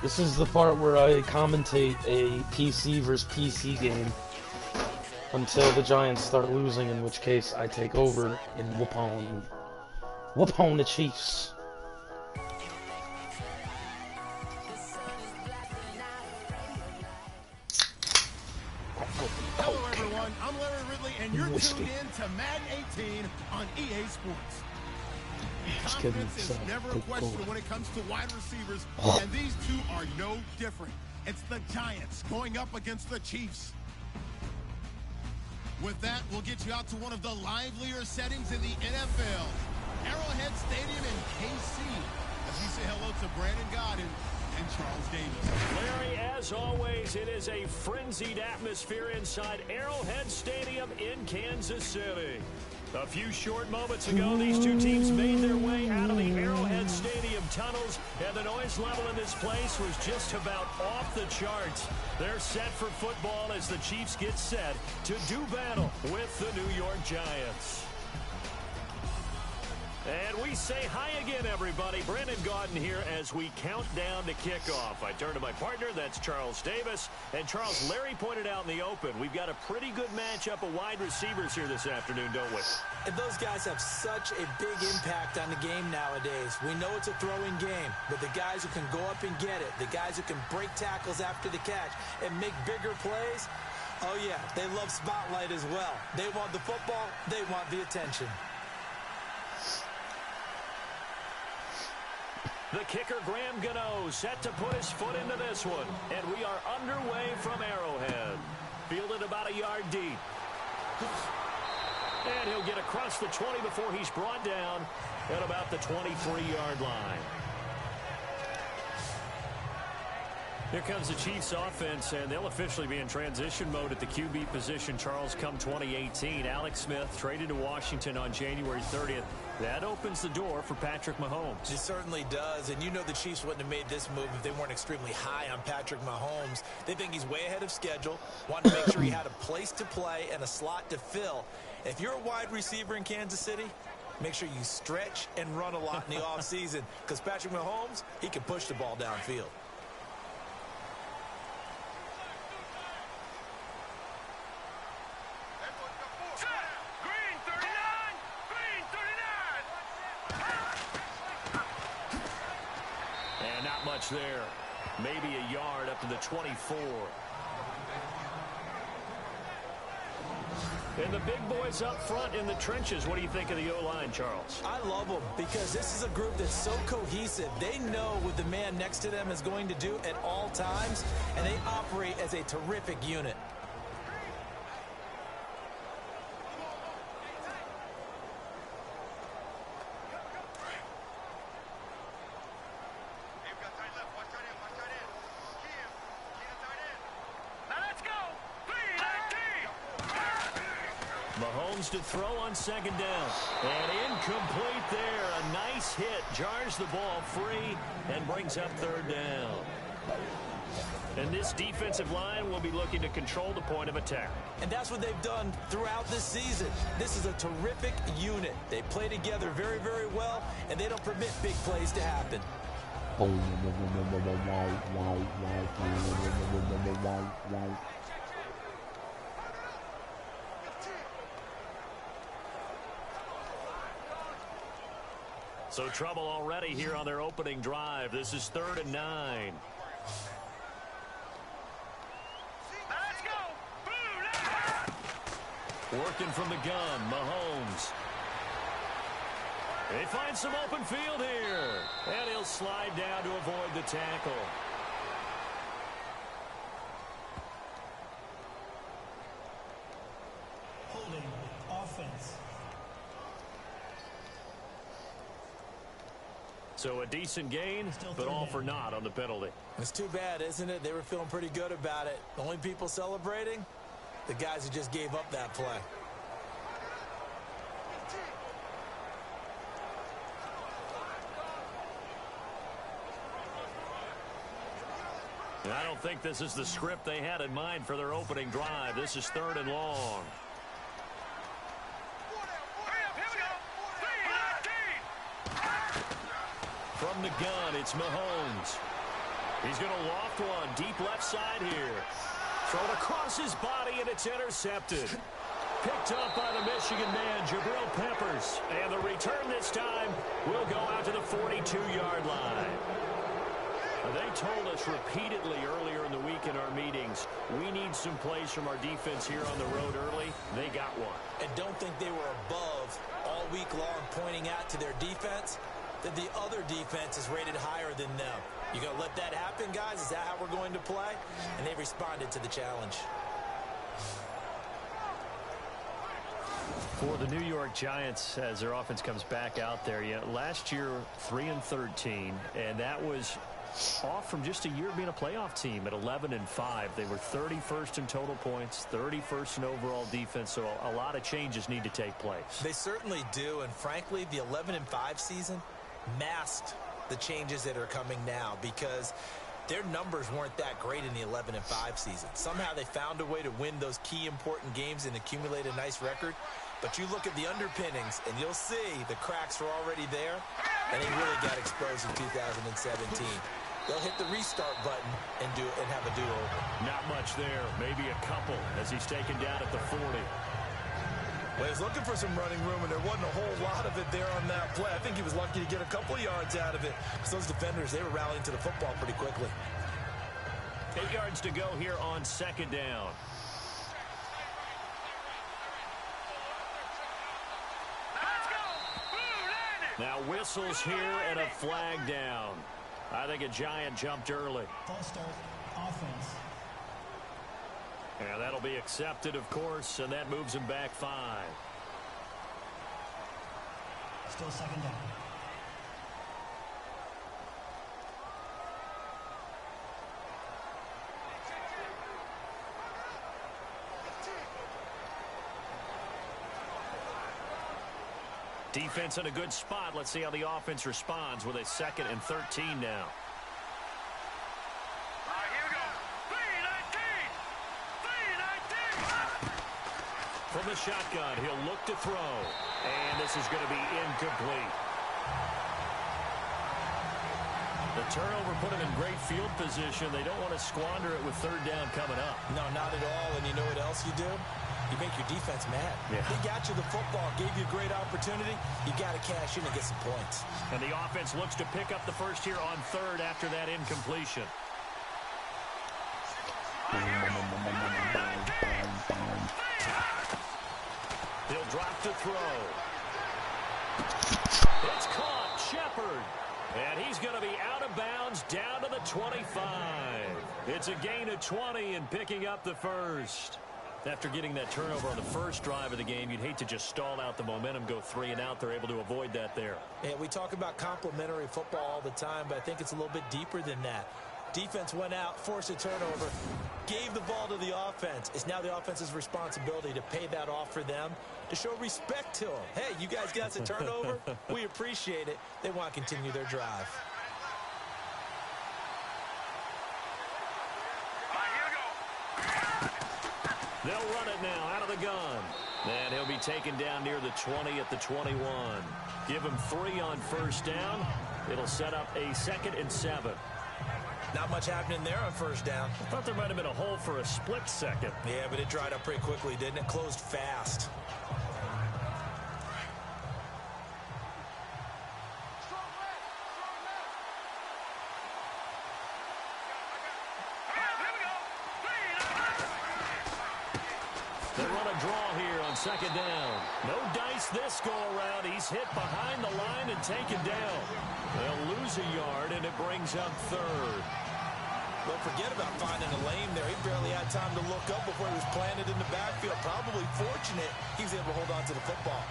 This is the part where I commentate a PC versus PC game until the Giants start losing, in which case I take over and whoop on the Chiefs. Hello everyone, I'm Larry Ridley and you're tuned in to Madden 18 on EA Sports. Just kidding. Confidence is never a question when it comes to wide receivers, and these two are no different. It's the Giants going up against the Chiefs. With that, we'll get you out to one of the livelier settings in the NFL, Arrowhead Stadium in KC, as we say hello to Brandon Godden and Charles Davis. Larry, as always, it is a frenzied atmosphere inside Arrowhead Stadium in Kansas City. A few short moments ago, these two teams made their way out of the Arrowhead Stadium tunnels, and the noise level in this place was just about off the charts. They're set for football as the Chiefs get set to do battle with the New York Giants. And we say hi again, everybody. Brandon Gaudin here as we count down to kickoff. I turn to my partner, that's Charles Davis. And Charles, Larry pointed out in the open, we've got a pretty good matchup of wide receivers here this afternoon, don't we? And those guys have such a big impact on the game nowadays. We know it's a throwing game, but the guys who can go up and get it, the guys who can break tackles after the catch and make bigger plays, Oh, yeah, they love spotlight as well. They want the football. They want the attention. The kicker, Graham Gano, set to put his foot into this one. And we are underway from Arrowhead. Fielded about a yard deep. And he'll get across the 20 before he's brought down at about the 23-yard line. Here comes the Chiefs offense, and they'll officially be in transition mode at the QB position, Charles, come 2018. Alex Smith traded to Washington on January 30th. That opens the door for Patrick Mahomes. It certainly does, and you know the Chiefs wouldn't have made this move if they weren't extremely high on Patrick Mahomes. They think he's way ahead of schedule, wanting to make sure he had a place to play and a slot to fill. If you're a wide receiver in Kansas City, make sure you stretch and run a lot in the offseason, because Patrick Mahomes, he can push the ball downfield. Green 39! Green 39! And not much there. Maybe a yard up to the 24. And the big boys up front in the trenches. What do you think of the O-line, Charles? I love them because this is a group that's so cohesive. They know what the man next to them is going to do at all times, and they operate as a terrific unit. Now let's go! 3-19! Mahomes to throw on second down. And incomplete there. A nice hit. Jars the ball free and brings up third down. And this defensive line will be looking to control the point of attack. And that's what they've done throughout this season. This is a terrific unit. They play together very, very well, and they don't permit big plays to happen. So trouble already here on their opening drive. This is 3rd and 9. Let's go! Blue! Working from the gun, Mahomes. They find some open field here. And he'll slide down to avoid the tackle. Holding offense. So a decent gain, but all for naught on the penalty. It's too bad, isn't it? They were feeling pretty good about it. The only people celebrating, the guys who just gave up that play. And I don't think this is the script they had in mind for their opening drive. This is 3rd and long. Hurry up, here we go! 3-19! From the gun, it's Mahomes. He's going to loft one deep left side here. Thrown across his body, and it's intercepted. Picked up by the Michigan man, Jabril Peppers. And the return this time will go out to the 42-yard line. They told us repeatedly earlier in the week in our meetings, we need some plays from our defense here on the road early. They got one. And don't think they were above all week long, pointing out to their defense that the other defense is rated higher than them. You going to let that happen, guys? Is that how we're going to play? And they responded to the challenge. For the New York Giants, as their offense comes back out there, last year 3-13, and that was off from just a year being a playoff team at 11-5. They were 31st in total points, 31st in overall defense, so a lot of changes need to take place. They certainly do, and frankly, the 11-5 season masked the changes that are coming now because their numbers weren't that great in the 11-5 season. Somehow they found a way to win those key important games and accumulate a nice record. But you look at the underpinnings, and you'll see the cracks are already there, and they really got exposed in 2017. They'll hit the restart button and have a do-over. Not much there, maybe a couple as he's taken down at the 40. Well, he was looking for some running room, and there wasn't a whole lot of it there on that play. I think he was lucky to get a couple yards out of it because those defenders, they were rallying to the football pretty quickly. 8 yards to go here on second down. Now whistles here and a flag down. I think a Giant jumped early. False start, offense. And that'll be accepted, of course, and that moves him back 5. Still second down. Defense in a good spot. Let's see how the offense responds with a 2nd and 13 now. Here we go. 3-19. 3-19. From the shotgun, he'll look to throw. And this is going to be incomplete. The turnover put him in great field position. They don't want to squander it with 3rd down coming up. No, not at all. And you know what else you do? You make your defense mad. Yeah. They got you the football, gave you a great opportunity. You got to cash in and get some points. And the offense looks to pick up the first here on 3rd after that incompletion. He'll drop to throw. It's caught. Shepard. And he's going to be out of bounds down to the 25. It's a gain of 20 and picking up the first. After getting that turnover on the first drive of the game, you'd hate to just stall out the momentum, go 3 and out. They're able to avoid that there. And we talk about complementary football all the time, but I think it's a little bit deeper than that. Defense went out, forced a turnover, gave the ball to the offense. It's now the offense's responsibility to pay that off for them, to show respect to them. Hey, you guys got the turnover? We appreciate it. They want to continue their drive. They'll run it now out of the gun. And he'll be taken down near the 20 at the 21. Give him 3 on 1st down. It'll set up a 2nd and 7. Not much happening there on 1st down. I thought there might have been a hole for a split second. Yeah, but it dried up pretty quickly, didn't it? Closed fast. They run a draw here on 2nd down. No dice this go-around. He's hit behind the line and taken down. They'll lose a yard, and it brings up 3rd. Well, forget about finding a lane there. He barely had time to look up before he was planted in the backfield. Probably fortunate he was able to hold on to the football.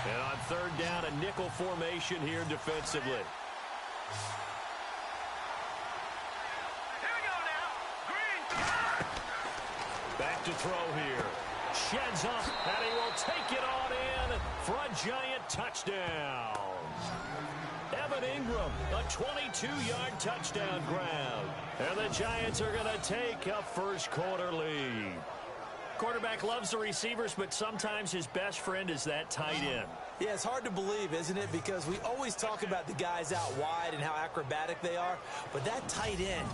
And on 3rd down, a nickel formation here defensively. Back to throw here. Sheds up, and he will take it on in for a Giant touchdown. Evan Ingram, a 22-yard touchdown grab. And the Giants are going to take a 1st quarter lead. Quarterback loves the receivers, but sometimes his best friend is that tight end. Yeah, it's hard to believe, isn't it? Because we always talk about the guys out wide and how acrobatic they are. But that tight end,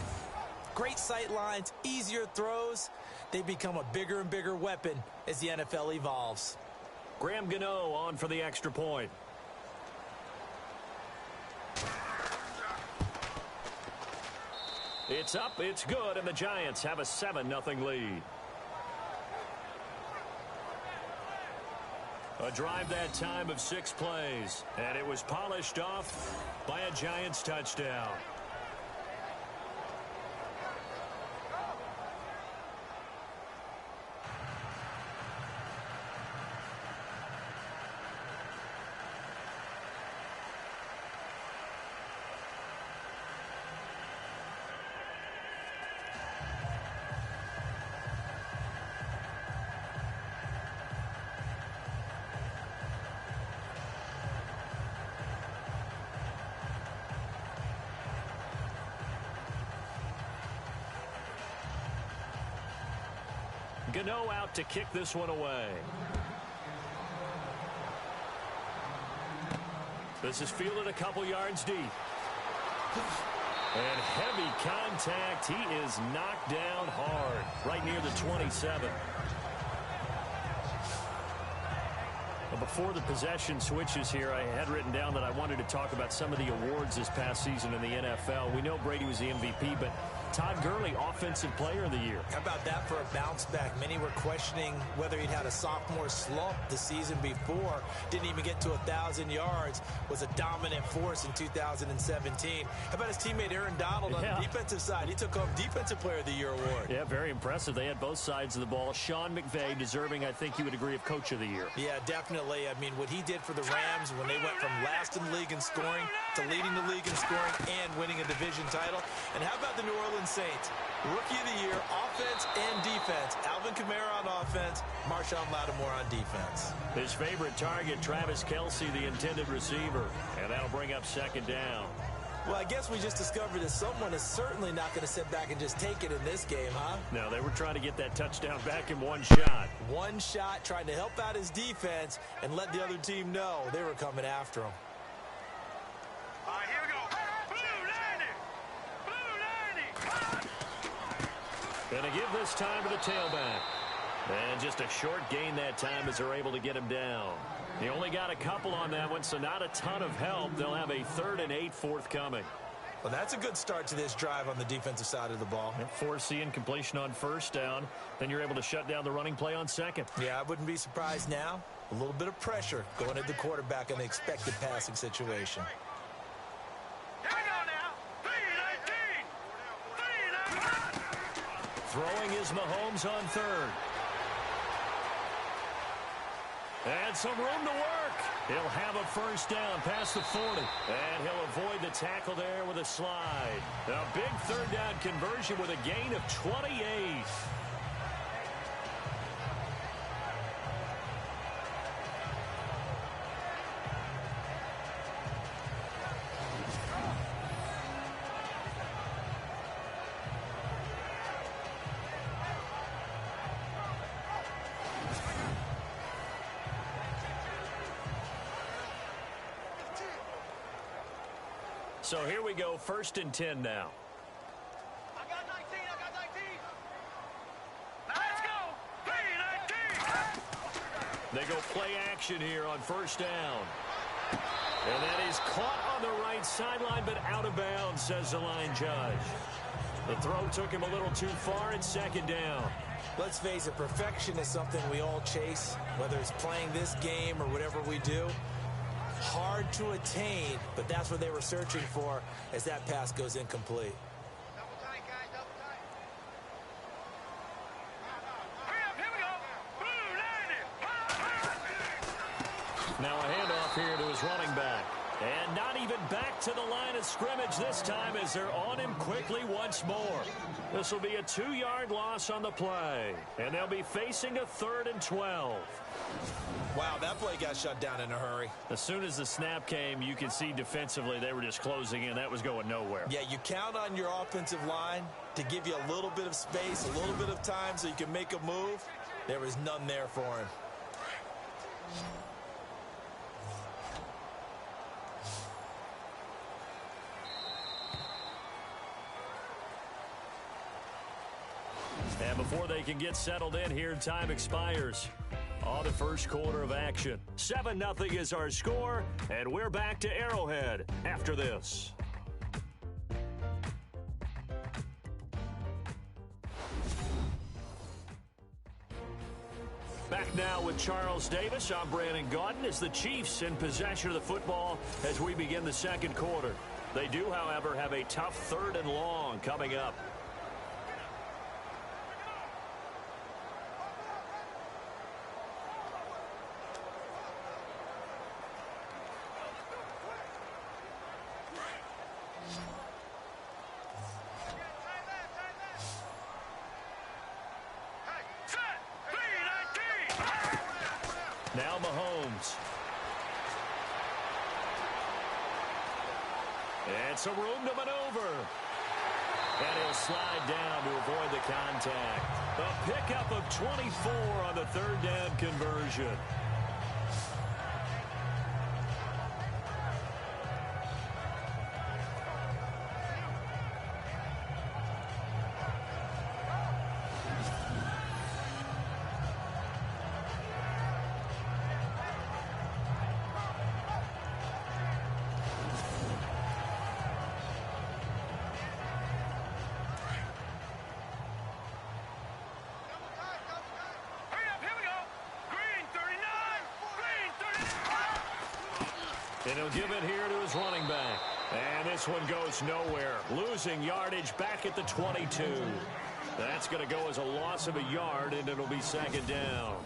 great sight lines, easier throws, they become a bigger and bigger weapon as the NFL evolves. Graham Gano on for the extra point. It's up, it's good, and the Giants have a 7-0 lead. A drive that time of 6 plays, and it was polished off by a Giants touchdown. Gano out to kick this one away. This is fielded a couple yards deep. And heavy contact. He is knocked down hard, right near the 27. Before the possession switches here, I had written down that I wanted to talk about some of the awards this past season in the NFL. We know Brady was the MVP, but Todd Gurley, Offensive Player of the Year. How about that for a bounce back? Many were questioning whether he'd had a sophomore slump the season before. Didn't even get to 1,000 yards. Was a dominant force in 2017. How about his teammate Aaron Donald on the defensive side? He took home Defensive Player of the Year award. Yeah, very impressive. They had both sides of the ball. Sean McVay deserving, I think you would agree, of Coach of the Year. Yeah, definitely. I mean, what he did for the Rams when they went from last in the league in scoring to leading the league in scoring and winning a division title. And how about the New Orleans Saints? Rookie of the Year, offense and defense. Alvin Kamara on offense, Marshawn Lattimore on defense. His favorite target, Travis Kelce, the intended receiver. And that'll bring up second down. Well, I guess we just discovered that someone is certainly not going to sit back and just take it in this game, huh? No, they were trying to get that touchdown back in one shot. One shot, trying to help out his defense and let the other team know they were coming after him. All right, here we go. Blue 90. Gonna give this time to the tailback. And just a short gain that time as they're able to get him down. He only got a couple on that one, so not a ton of help. They'll have a 3rd and 8 forthcoming. Well, that's a good start to this drive on the defensive side of the ball. Forcing completion on first down. Then you're able to shut down the running play on second. Yeah, I wouldn't be surprised now. A little bit of pressure going at the quarterback in the expected passing situation. Here we go now. 3-19. Throwing is Mahomes on 3rd. And some room to work. He'll have a first down past the 40. And he'll avoid the tackle there with a slide. A big 3rd down conversion with a gain of 28. So here we go, 1st and 10 now. I got 19. Let's go. 3-19. They go play action here on first down. And that is caught on the right sideline, but out of bounds, says the line judge. The throw took him a little too far. It's 2nd down. Let's face it, perfection is something we all chase, whether it's playing this game or whatever we do. Hard to attain, but that's what they were searching for as that pass goes incomplete. Double tight, guys. Double tight. Hurry up. Here we go. Blue 90. Now a handoff here to his running back. And not even back to the line of scrimmage this time as they're on him quickly once more. This will be a 2-yard loss on the play. And they'll be facing a 3rd and 12. Wow, that play got shut down in a hurry. As soon as the snap came, you could see defensively they were just closing in. That was going nowhere. Yeah, you count on your offensive line to give you a little bit of space, a little bit of time so you can make a move. There was none there for him. And before they can get settled in here, time expires on the first quarter of action. 7-0 is our score, and we're back to Arrowhead after this. Back now with Charles Davis. I'm Brandon Gaudin as the Chiefs in possession of the football as we begin the second quarter. They do, however, have a tough 3rd and long coming up. Now Mahomes. And some room to maneuver. And he'll slide down to avoid the contact. A pickup of 24 on the 3rd down conversion. And he'll give it here to his running back. And this one goes nowhere. Losing yardage back at the 22. That's going to go as a loss of a yard, and it'll be second down.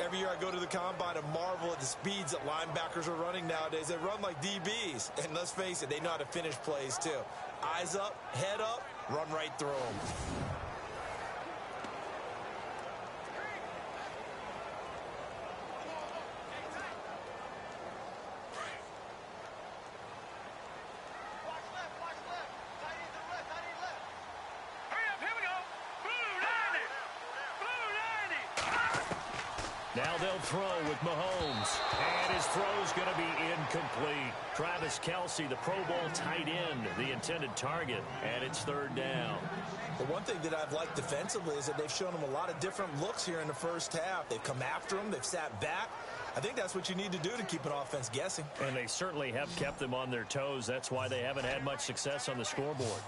Every year I go to the combine and marvel at the speeds that linebackers are running nowadays. They run like DBs. And let's face it, they know how to finish plays too. Eyes up, head up, run right through them. Now they'll throw with Mahomes. And his throw's going to be incomplete. Travis Kelce, the Pro Bowl tight end, the intended target. And it's third down. The one thing that I've liked defensively is that they've shown them a lot of different looks here in the first half. They've come after them. They've sat back. I think that's what you need to do to keep an offense guessing. And they certainly have kept them on their toes. That's why they haven't had much success on the scoreboard.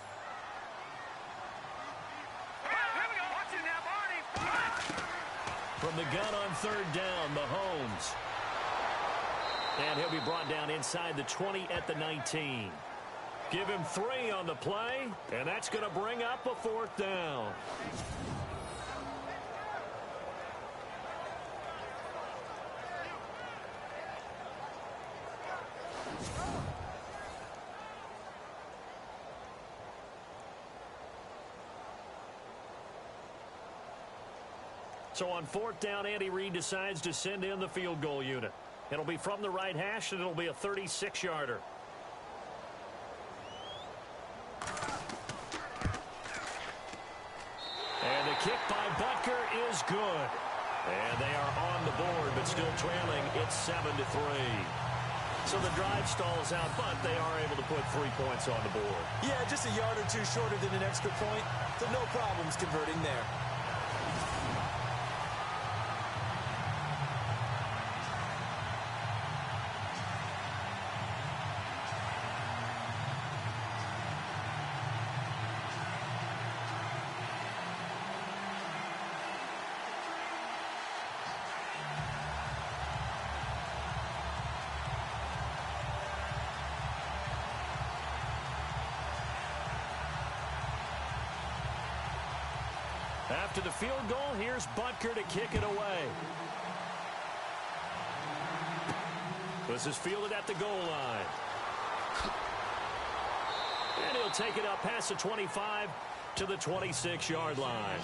From the gun on third down, Mahomes. And he'll be brought down inside the 20 at the 19. Give him 3 on the play, and that's going to bring up a fourth down. So on fourth down, Andy Reid decides to send in the field goal unit. It'll be from the right hash, and it'll be a 36-yarder. And the kick by Butker is good. And they are on the board, but still trailing. It's 7-3. So the drive stalls out, but they are able to put 3 points on the board. Yeah, just a yard or two shorter than an extra point. So no problems converting there. After the field goal, here's Butker to kick it away. This is fielded at the goal line. And he'll take it up past the 25 to the 26-yard line.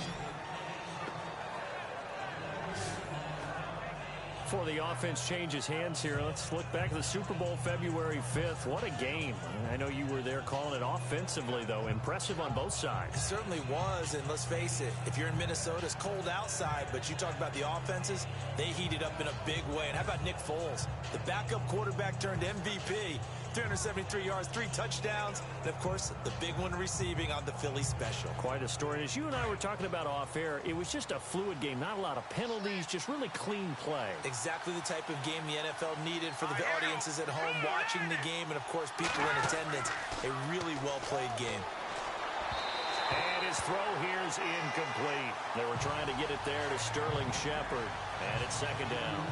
Before the offense changes hands here, let's look back at the Super Bowl February 5th. What a game. I know you were there calling it offensively, though. Impressive on both sides. It certainly was, and let's face it, if you're in Minnesota, it's cold outside, but you talk about the offenses, they heated up in a big way. And how about Nick Foles? The backup quarterback turned MVP. 373 yards, 3 touchdowns, and, of course, the big one receiving on the Philly special. Quite a story. As you and I were talking about off air, it was just a fluid game. Not a lot of penalties, just really clean play. Exactly the type of game the NFL needed for the audiences at home watching the game, and, of course, people in attendance. A really well-played game. And his throw here is incomplete. They were trying to get it there to Sterling Shepard, and it's second down.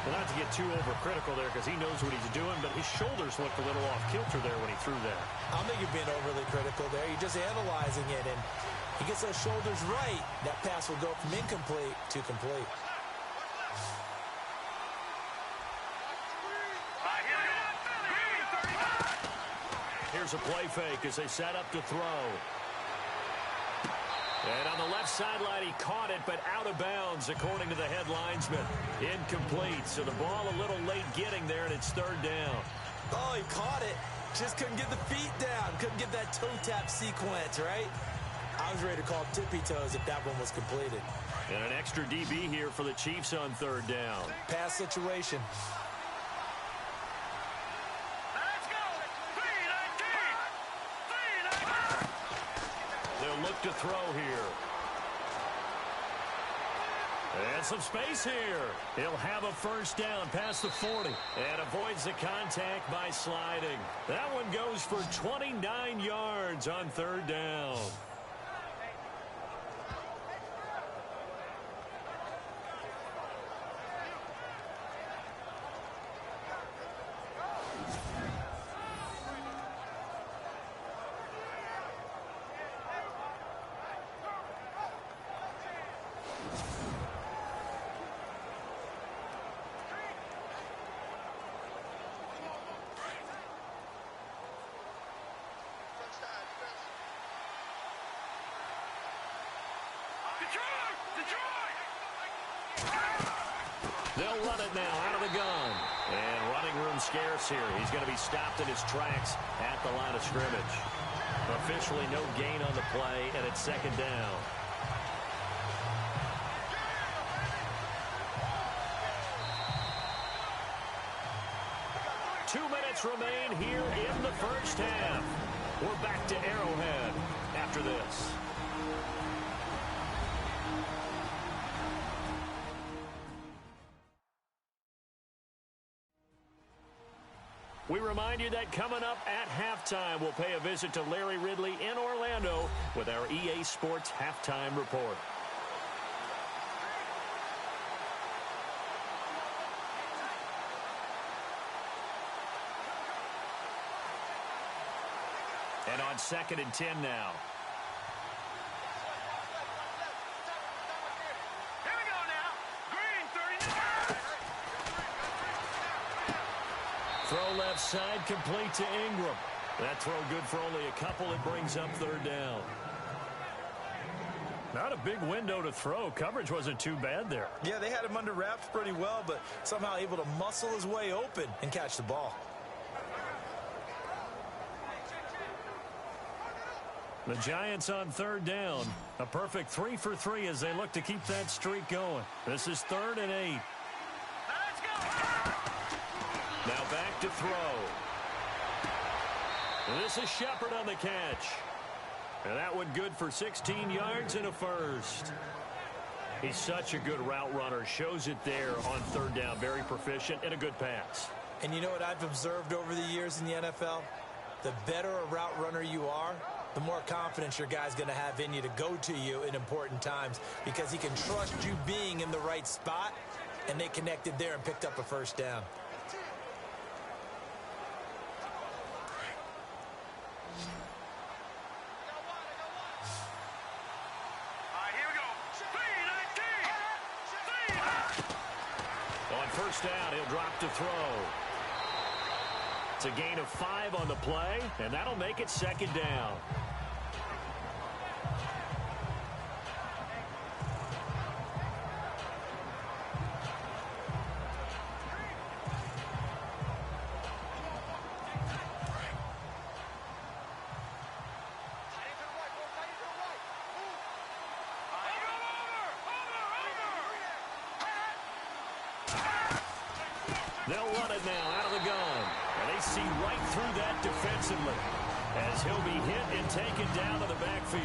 Well, not to get too overcritical there because he knows what he's doing, but his shoulders looked a little off kilter there when he threw that. I don't think you're being overly critical there. You're just analyzing it, and he gets those shoulders right. That pass will go from incomplete to complete. Here's a play fake as they set up to throw. And on the left sideline, he caught it, but out of bounds, according to the head linesman. Incomplete, so the ball a little late getting there, and it's third down. Oh, he caught it. Just couldn't get the feet down. Couldn't get that toe tap sequence, right? I was ready to call tippy toes if that one was completed. And an extra DB here for the Chiefs on third down. Pass situation. They'll look to throw here. And some space here. He'll have a first down past the 40 and avoids the contact by sliding. That one goes for 29 yards on third down. They'll run it now out of the gun. And running room scarce here. He's going to be stopped in his tracks at the line of scrimmage. Officially no gain on the play, and it's second down. Remain here in the first half. We're back to Arrowhead after this. We remind you that coming up at halftime, we'll pay a visit to Larry Ridley in Orlando with our EA Sports Halftime Report. And on 2nd and 10 now. Here we go now. Green 39. Throw left side, complete to Ingram. That throw good for only a couple. It brings up 3rd down. Not a big window to throw. Coverage wasn't too bad there. Yeah, they had him under wraps pretty well, but somehow able to muscle his way open and catch the ball. The Giants on 3rd down. A perfect 3 for 3 as they look to keep that streak going. This is 3rd and 8. Let's go. Now back to throw. This is Shepard on the catch. And that one good for 16 yards and a first. He's such a good route runner. Shows it there on 3rd down. Very proficient and a good pass. And you know what I've observed over the years in the NFL? The better a route runner you are, the more confidence your guy's going to have in you to go to you in important times because he can trust you being in the right spot, and they connected there and picked up a first down. All right, here we go. 3-19. On 1st down, he'll drop to throw. It's a gain of 5 on the play, and that'll make it 2nd down. They'll run it now out of the gun. And they see right through that defensively as he'll be hit and taken down to the backfield.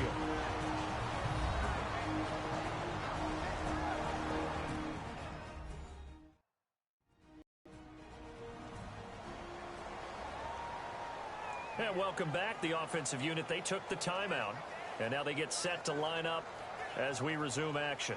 And welcome back. The offensive unit, they took the timeout. And now they get set to line up as we resume action.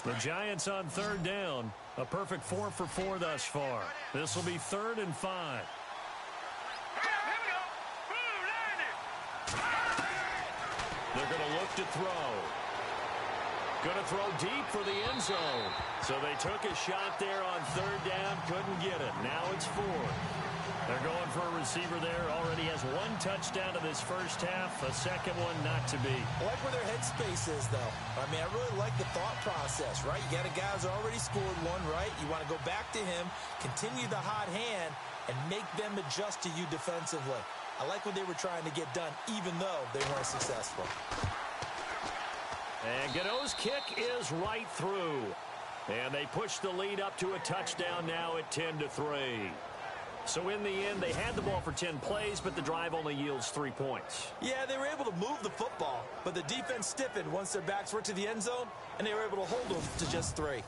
The Giants on 3rd down. A perfect 4 for 4 thus far. This will be 3rd and 5. Here we go. They're going to look to throw. Going to throw deep for the end zone. So they took a shot there on 3rd down. Couldn't get it. Now it's 4th. They're going for a receiver there. Already has 1 touchdown in this first half. A second one not to be. I like where their headspace is, though. I mean, I really like the thought process, right? You got a guy who's already scored 1, right? You want to go back to him, continue the hot hand, and make them adjust to you defensively. I like what they were trying to get done, even though they weren't successful. And Gano's kick is right through. And they push the lead up to a touchdown now at 10-3. So in the end, they had the ball for 10 plays, but the drive only yields 3 points. Yeah, they were able to move the football, but the defense stiffened once their backs were to the end zone, and they were able to hold them to just 3.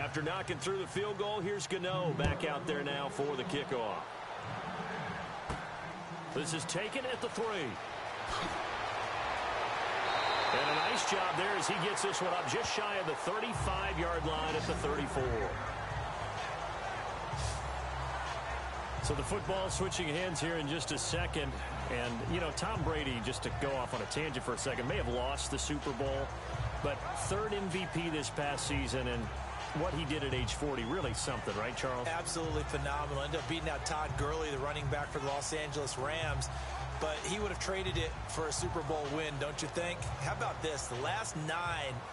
After knocking through the field goal, here's Gano back out there now for the kickoff. This is taken at the 3. And a nice job there as he gets this one up just shy of the 35-yard line at the 34. So the football switching hands here in just a second. And, you know, Tom Brady, just to go off on a tangent for a second, may have lost the Super Bowl, but 3rd MVP this past season, and what he did at age 40, really something, right, Charles? Absolutely phenomenal. Ended up beating out Todd Gurley, the running back for the Los Angeles Rams. But he would have traded it for a Super Bowl win, don't you think? How about this? The last 9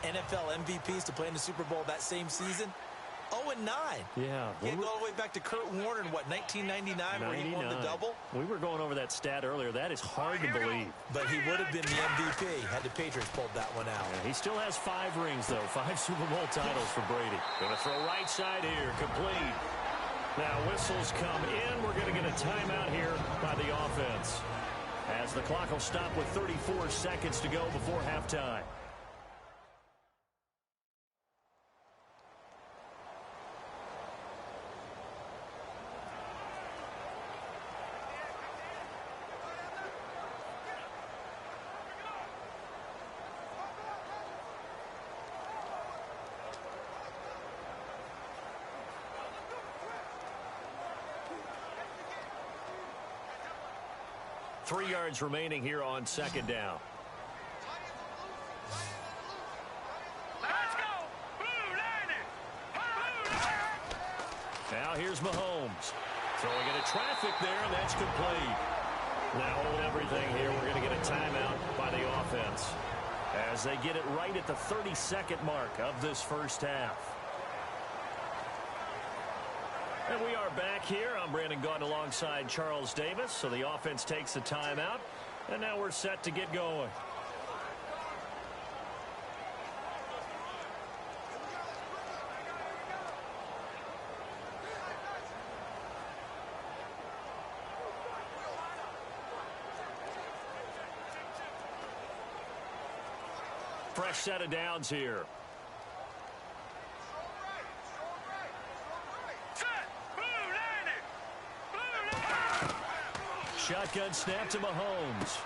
NFL MVPs to play in the Super Bowl that same season, 0-9. Yeah. Can't go all the way back to Kurt Warner in, what, 1999 where he won the double? We were going over that stat earlier. That is hard to believe. But he would have been the MVP had the Patriots pulled that one out. Yeah, he still has 5 rings, though. 5 Super Bowl titles for Brady. Going to throw right side here. Complete. Now whistles come in. We're going to get a timeout here by the offense, as the clock will stop with 34 seconds to go before halftime. Three yards remaining here on second down. Let's go! Blue Lightning! Now here's Mahomes. Throwing into traffic there, and that's complete. Now hold everything here. We're going to get a timeout by the offense as they get it right at the 32nd mark of this first half. And we are back here. I'm Brandon Gaudin alongside Charles Davis. So the offense takes the timeout, and now we're set to get going. Fresh set of downs here. Shotgun snap to Mahomes.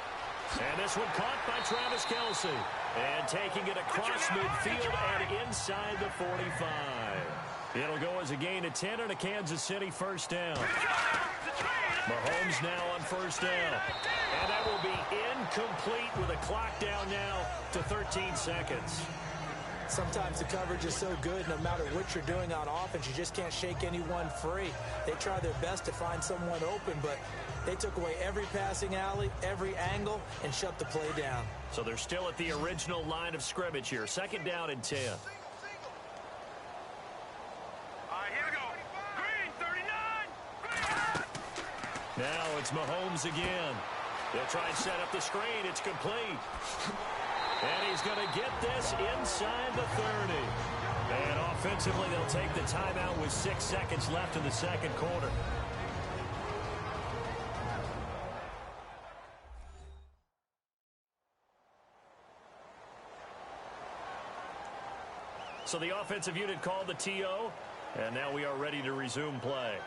And this one caught by Travis Kelce. And taking it across midfield and inside the 45. It'll go as a gain of 10 and a Kansas City first down. Mahomes now on first down. And that will be incomplete with a clock down now to 13 seconds. Sometimes the coverage is so good, no matter what you're doing on offense, you just can't shake anyone free. They try their best to find someone open, but they took away every passing alley, every angle, and shut the play down. So they're still at the original line of scrimmage here. Second down and 10. All right, here we go. Green, 39. Green. Now it's Mahomes again. They'll try and set up the screen. It's complete. And he's going to get this inside the 30. And offensively, they'll take the timeout with 6 seconds left in the second quarter. So the offensive unit called the TO, and now we are ready to resume play.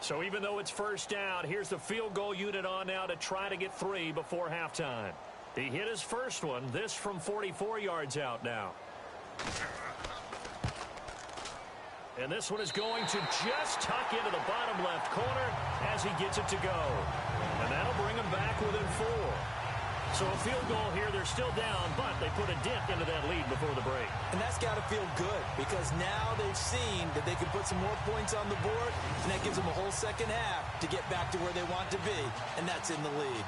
So even though it's first down, here's the field goal unit on now to try to get 3 before halftime. He hit his first one, this from 44 yards out now. And this one is going to just tuck into the bottom left corner as he gets it to go. And that'll bring him back within 4. So a field goal here, they're still down, but they put a dip into that lead before the break. And that's got to feel good because now they've seen that they can put some more points on the board, and that gives them a whole second half to get back to where they want to be, and that's in the lead.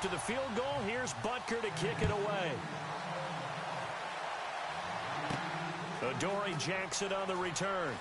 after the field goal. Here's Butker to kick it away. Adoree Jackson on the return.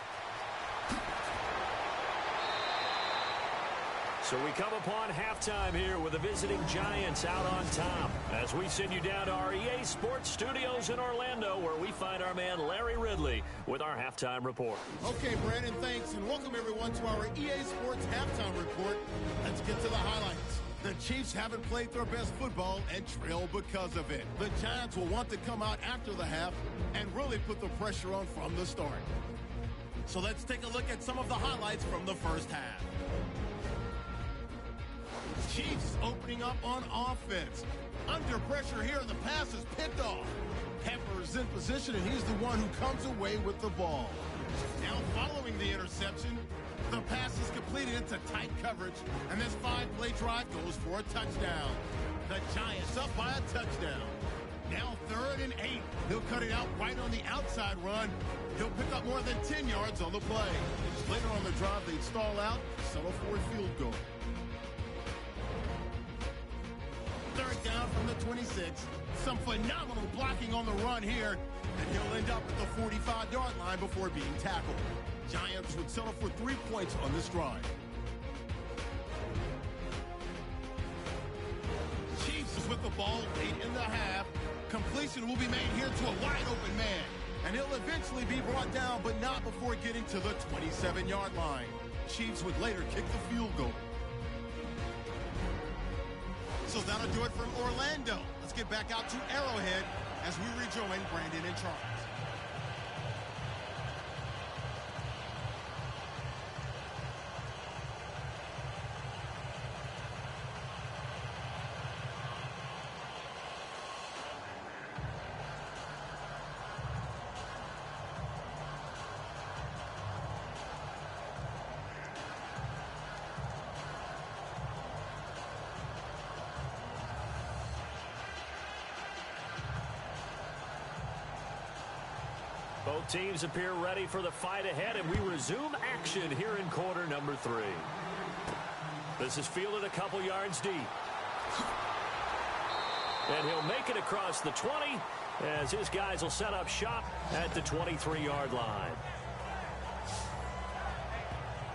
So we come upon halftime here with the visiting Giants out on top as we send you down to our EA Sports Studios in Orlando, where we find our man Larry Ridley with our halftime report. Okay, Brandon, thanks, and welcome everyone to our EA Sports halftime report. Let's get to the highlights. The Chiefs haven't played their best football and trail because of it. The Giants will want to come out after the half and really put the pressure on from the start. So let's take a look at some of the highlights from the first half. Chiefs opening up on offense. Under pressure here, the pass is picked off. Pepper's in position, and he's the one who comes away with the ball. Now following the interception, the pass is completed into tight coverage, and this 5-play drive goes for a touchdown. The Giants up by a touchdown. Now 3rd and 8. He'll cut it out right on the outside run. He'll pick up more than 10 yards on the play. Later on the drive, they'd stall out, settle for a field goal. 3rd down from the 26. Some phenomenal blocking on the run here, and he'll end up at the 45-yard line before being tackled. Giants would settle for 3 points on this drive. Chiefs is with the ball late in the half. Completion will be made here to a wide-open man, and he'll eventually be brought down, but not before getting to the 27-yard line. Chiefs would later kick the field goal. So that'll do it from Orlando. Let's get back out to Arrowhead as we rejoin Brandon and Charles. Both teams appear ready for the fight ahead, and we resume action here in quarter number 3. This is fielded a couple yards deep. And he'll make it across the 20 as his guys will set up shop at the 23-yard line.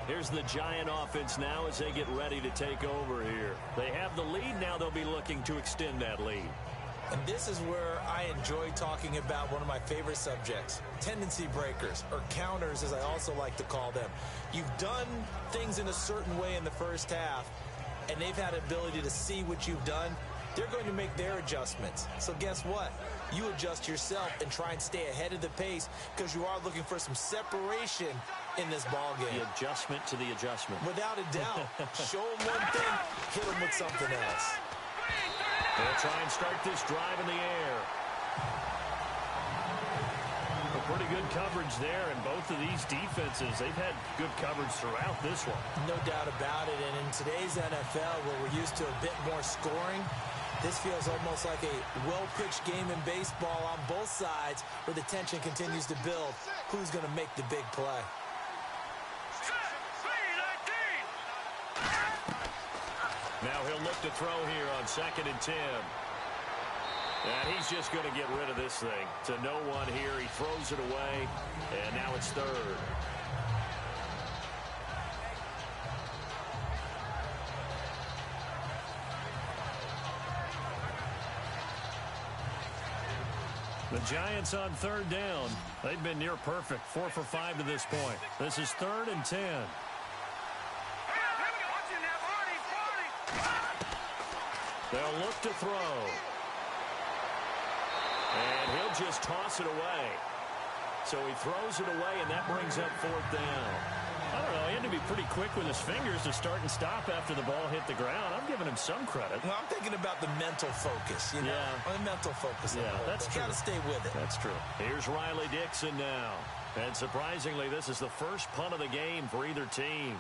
Here's the Giant offense now as they get ready to take over here. They have the lead. Now they'll be looking to extend that lead. And this is where I enjoy talking about one of my favorite subjects, tendency breakers, or counters as I also like to call them. You've done things in a certain way in the first half, and they've had the ability to see what you've done. They're going to make their adjustments. So guess what? You adjust yourself and try and stay ahead of the pace because you are looking for some separation in this ball game. The adjustment to the adjustment. Without a doubt. Show them one thing, hit them with something else. They'll try and start this drive in the air. A pretty good coverage there, and both of these defenses, they've had good coverage throughout this one. No doubt about it, and in today's NFL, where we're used to a bit more scoring, this feels almost like a well-pitched game in baseball on both sides where the tension continues to build. Who's going to make the big play? Now he'll look to throw here on 2nd and 10. And he's just going to get rid of this thing. To no one here. He throws it away. And now it's 3rd. The Giants on 3rd down. They've been near perfect. 4 for 5 to this point. This is 3rd and 10. They'll look to throw. And he'll just toss it away. So he throws it away, and that brings up 4th down. I don't know. He had to be pretty quick with his fingers to start and stop after the ball hit the ground. I'm giving him some credit. Well, I'm thinking about the mental focus, you know? Yeah. The mental focus. Yeah, that's true. Got to stay with it. That's true. Here's Riley Dixon now. And surprisingly, this is the first punt of the game for either team.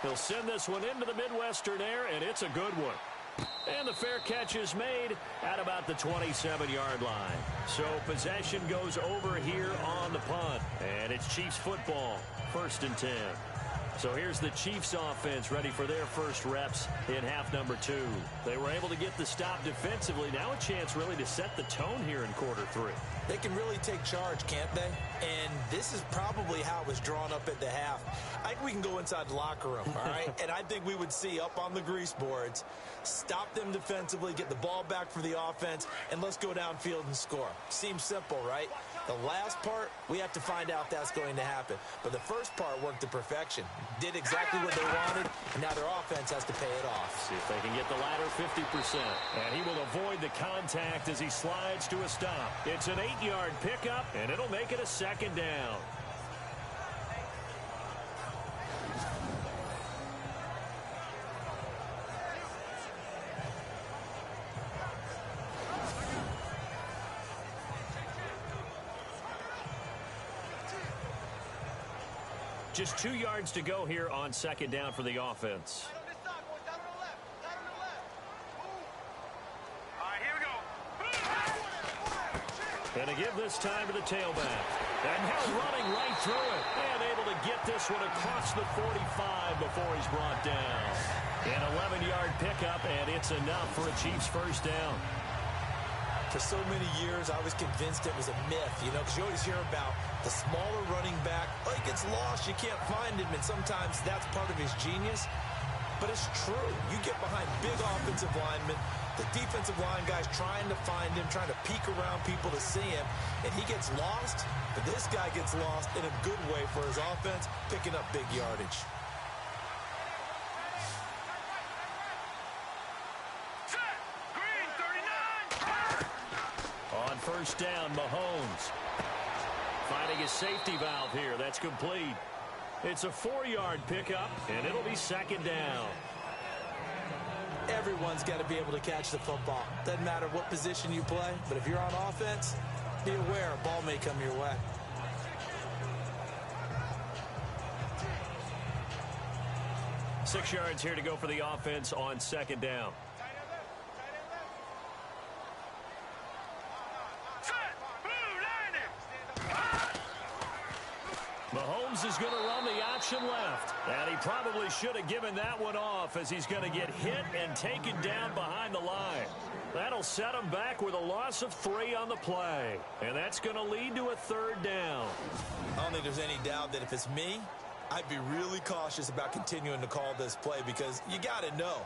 He'll send this one into the Midwestern air, and it's a good one. And the fair catch is made at about the 27-yard line. So possession goes over here on the punt. And it's Chiefs football, 1st and 10. So here's the Chiefs offense ready for their first reps in half number 2. They were able to get the stop defensively. Now a chance really to set the tone here in quarter 3. They can really take charge, can't they? And this is probably how it was drawn up at the half. I think we can go inside the locker room, all right? And I think we would see up on the grease boards, stop them defensively, get the ball back for the offense, and let's go downfield and score. Seems simple, right? The last part, we have to find out that's going to happen. But the first part worked to perfection. Did exactly what they wanted, and now their offense has to pay it off. See if they can get the latter 50%. And he will avoid the contact as he slides to a stop. It's an 8-yard pickup, and it'll make it a second down. Just 2 yards to go here on second down for the offense. And to give this time to the tailback. And now running right through it. And able to get this one across the 45 before he's brought down. An 11-yard pickup, and it's enough for a Chiefs first down. For so many years, I was convinced it was a myth, you know, because you always hear about the smaller running back. Oh, he gets lost, you can't find him, and sometimes that's part of his genius. But it's true. You get behind big offensive linemen, the defensive line guys trying to find him, trying to peek around people to see him, and he gets lost. But this guy gets lost in a good way for his offense, picking up big yardage. On first down, Mahomes finding a safety valve here. That's complete. It's a 4-yard pickup, and it'll be second down. Everyone's got to be able to catch the football. Doesn't matter what position you play, but if you're on offense, be aware a ball may come your way. Six yards here to go for the offense on second down. Mahomes is going to run the option left. And he probably should have given that one off as he's going to get hit and taken down behind the line. That'll set him back with a loss of 3 on the play. And that's going to lead to a third down. I don't think there's any doubt that if it's me, I'd be really cautious about continuing to call this play because you got to know.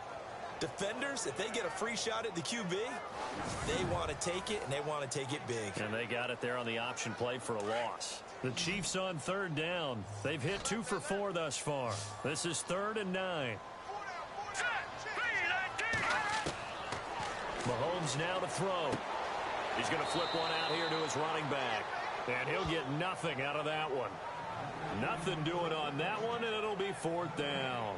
Defenders, if they get a free shot at the QB, they want to take it, and they want to take it big. And they got it there on the option play for a loss. The Chiefs on third down. They've hit 2 for 4 thus far. This is 3rd and 9. Mahomes now to throw. He's going to flip one out here to his running back. And he'll get nothing out of that one. Nothing doing on that one, and it'll be 4th down.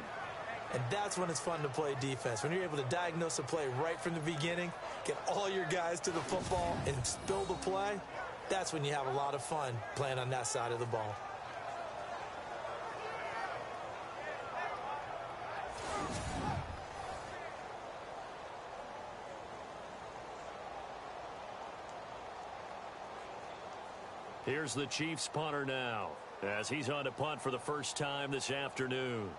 And that's when it's fun to play defense. When you're able to diagnose a play right from the beginning, get all your guys to the football, and spill the play, that's when you have a lot of fun playing on that side of the ball. Here's the Chiefs punter now, as he's on to punt for the first time this afternoon.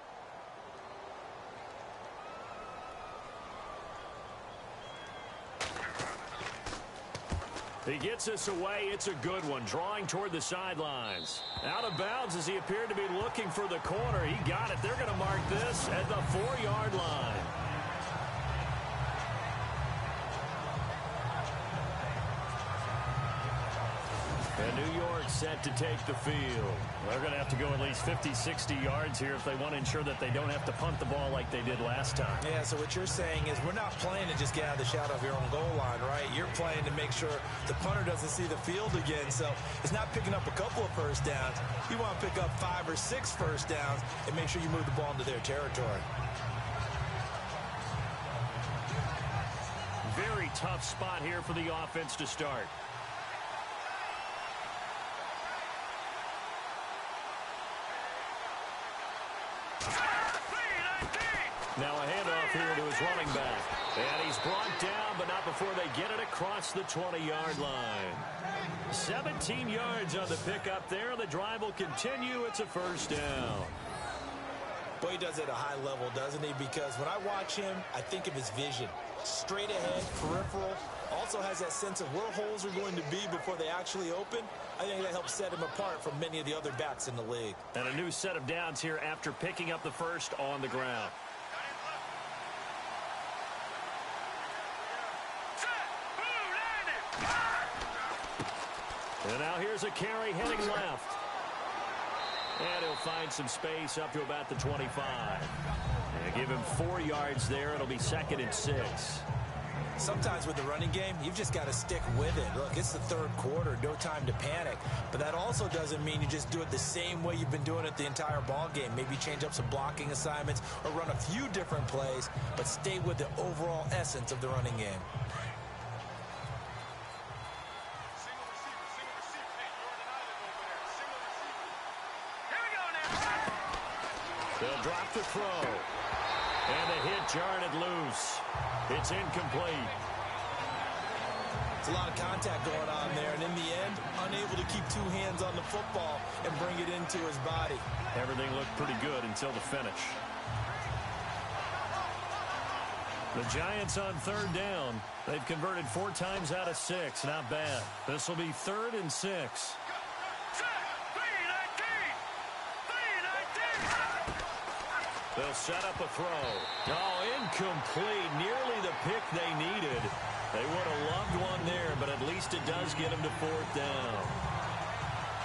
He gets us away. It's a good one, drawing toward the sidelines. Out of bounds as he appeared to be looking for the corner. He got it. They're going to mark this at the 4-yard line. And New York set to take the field. They're going to have to go at least 50, 60 yards here if they want to ensure that they don't have to punt the ball like they did last time. Yeah, so what you're saying is we're not playing to just get out of the shadow of your own goal line, right? You're playing to make sure the punter doesn't see the field again. So it's not picking up a couple of first downs. You want to pick up 5 or 6 first downs and make sure you move the ball into their territory. Very tough spot here for the offense to start. Now a handoff here to his running back. And he's brought down, but not before they get it across the 20-yard line. 17 yards on the pickup there. The drive will continue. It's a first down. Boy, he does it at a high level, doesn't he? Because when I watch him, I think of his vision. Straight ahead, peripheral. Also has that sense of where holes are going to be before they actually open. I think that helps set him apart from many of the other backs in the league. And a new set of downs here after picking up the first on the ground. And now here's a carry heading left. And he'll find some space up to about the 25. And give him 4 yards there. It'll be 2nd and 6. Sometimes with the running game, you've just got to stick with it. Look, it's the third quarter, no time to panic. But that also doesn't mean you just do it the same way you've been doing it the entire ball game. Maybe change up some blocking assignments or run a few different plays, but stay with the overall essence of the running game. They'll drop the throw. And the hit jarred it loose. It's incomplete. It's a lot of contact going on there, and in the end, unable to keep 2 hands on the football and bring it into his body. Everything looked pretty good until the finish. The Giants on 3rd down. They've converted 4 times out of 6. Not bad. This will be 3rd and 6. They'll set up a throw. Oh, incomplete. Nearly the pick they needed. They would have loved one there, but at least it does get them to 4th down.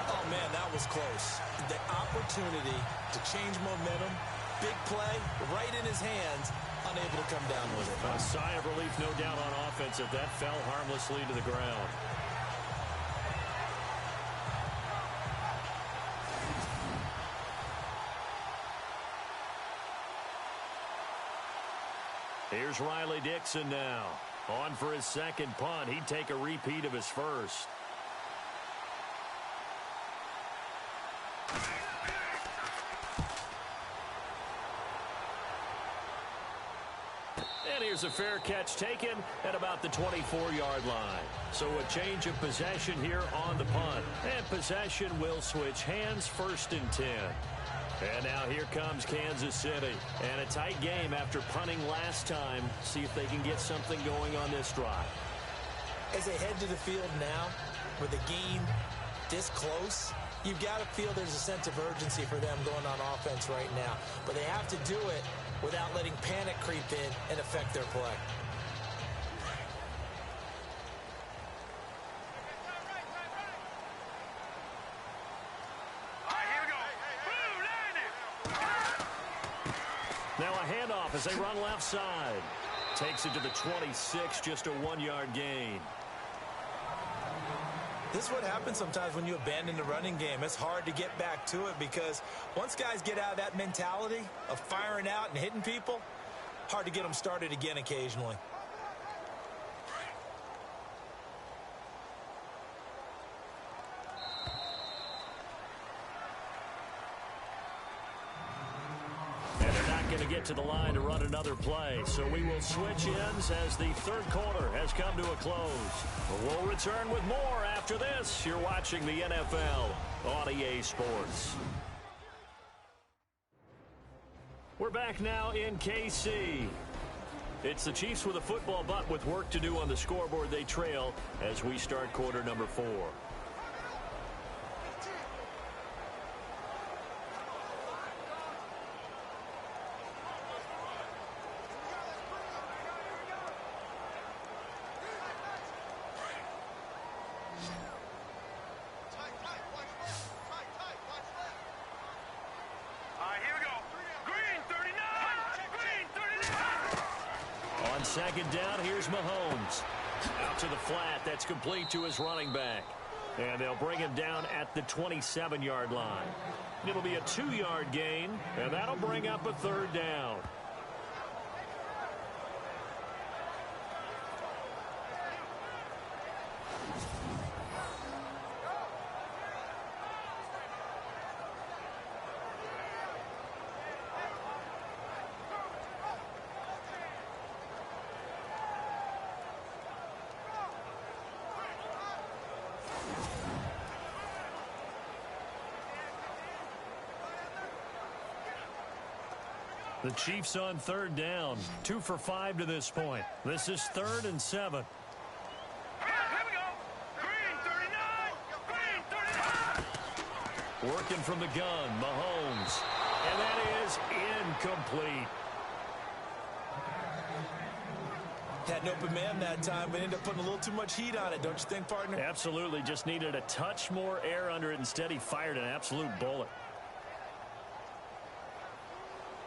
Oh, man, that was close. The opportunity to change momentum, big play, right in his hands, unable to come down with it. A sigh of relief, no doubt, on offense if that fell harmlessly to the ground. Here's Riley Dixon now. On for his 2nd punt. He'd take a repeat of his first. And here's a fair catch taken at about the 24-yard line. So a change of possession here on the punt. And possession will switch hands, 1st and 10. And now here comes Kansas City. And a tight game after punting last time. See if they can get something going on this drive. As they head to the field now, with the game this close, you've got to feel there's a sense of urgency for them going on offense right now. But they have to do it without letting panic creep in and affect their play. Now a handoff as they run left side. Takes it to the 26, just a 1-yard gain. This is what happens sometimes when you abandon the running game. It's hard to get back to it because once guys get out of that mentality of firing out and hitting people, hard to get them started again occasionally. To get to the line to run another play. So we will switch ends as the 3rd quarter has come to a close. We'll return with more after this. You're watching the NFL on EA Sports. We're back now in KC. It's the Chiefs with a football, but with work to do on the scoreboard. They trail as we start quarter number 4. Second down, here's Mahomes. Out to the flat, that's complete to his running back. And they'll bring him down at the 27-yard line. It'll be a 2-yard gain, and that'll bring up a 3rd down. The Chiefs on third down. 2 for 5 to this point. This is 3rd and 7. Here we go. Green 39. Green 39. Working from the gun, Mahomes. And that is incomplete. Had an open man that time, but ended up putting a little too much heat on it, don't you think, partner? Absolutely. Just needed a touch more air under it. Instead, he fired an absolute bullet.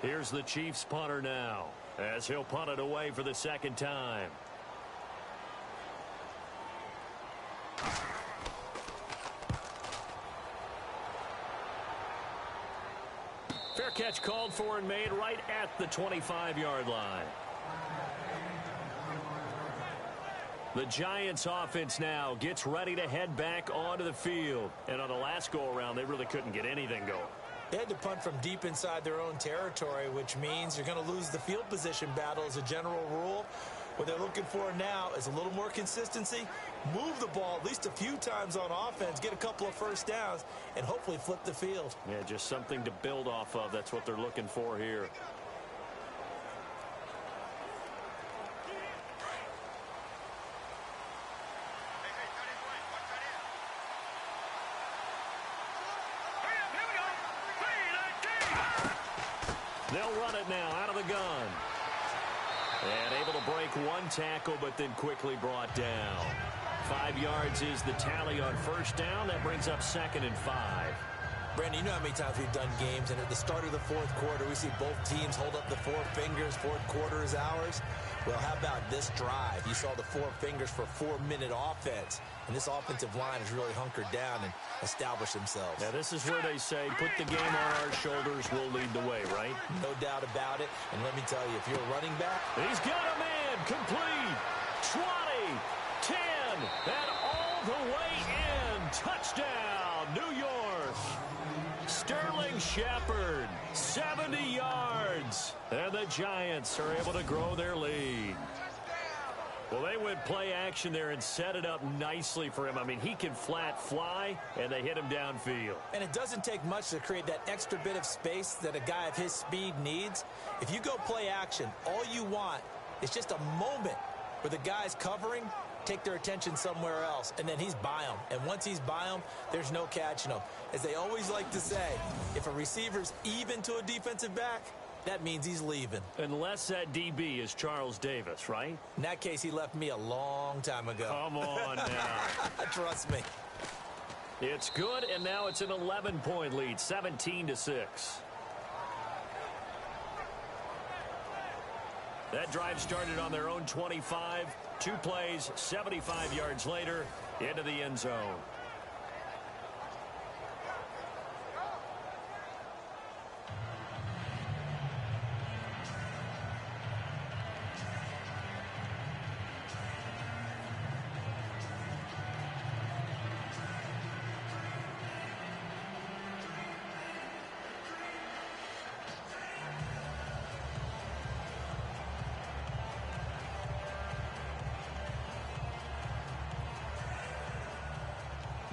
Here's the Chiefs punter now, as he'll punt it away for the second time. Fair catch called for and made right at the 25-yard line. The Giants offense now gets ready to head back onto the field. And on the last go-around, they really couldn't get anything going. They had to punt from deep inside their own territory, which means you're going to lose the field position battle as a general rule. What they're looking for now is a little more consistency, move the ball at least a few times on offense, get a couple of first downs, and hopefully flip the field. Yeah, just something to build off of. That's what they're looking for here. They'll run it now out of the gun. And able to break one tackle, but then quickly brought down. 5 yards is the tally on first down. That brings up 2nd and 5. Brandon, you know how many times we've done games, and at the start of the fourth quarter, we see both teams hold up the 4 fingers, fourth quarter is ours. Well, how about this drive? You saw the 4 fingers for 4-minute offense, and this offensive line has really hunkered down and established themselves. Now, this is where they say, put the game on our shoulders, we'll lead the way, right? No doubt about it, and let me tell you, if you're a running back... He's got a man, complete, 20, 10, and all the way in, touchdown, New York. Sterling Shepard, 70 yards. And the Giants are able to grow their lead. Well, they went play action there and set it up nicely for him. I mean, he can flat fly, and they hit him downfield. And it doesn't take much to create that extra bit of space that a guy of his speed needs. If you go play action, all you want is just a moment where the guy's covering, take their attention somewhere else, and then he's by him. And once he's by him, there's no catching him. As they always like to say, if a receiver's even to a defensive back, that means he's leaving. Unless that DB is Charles Davis, right? In that case, he left me a long time ago. Come on now. Trust me. It's good, and now it's an 11-point lead, 17-6. That drive started on their own 25. 2 plays, 75 yards later, into the end zone.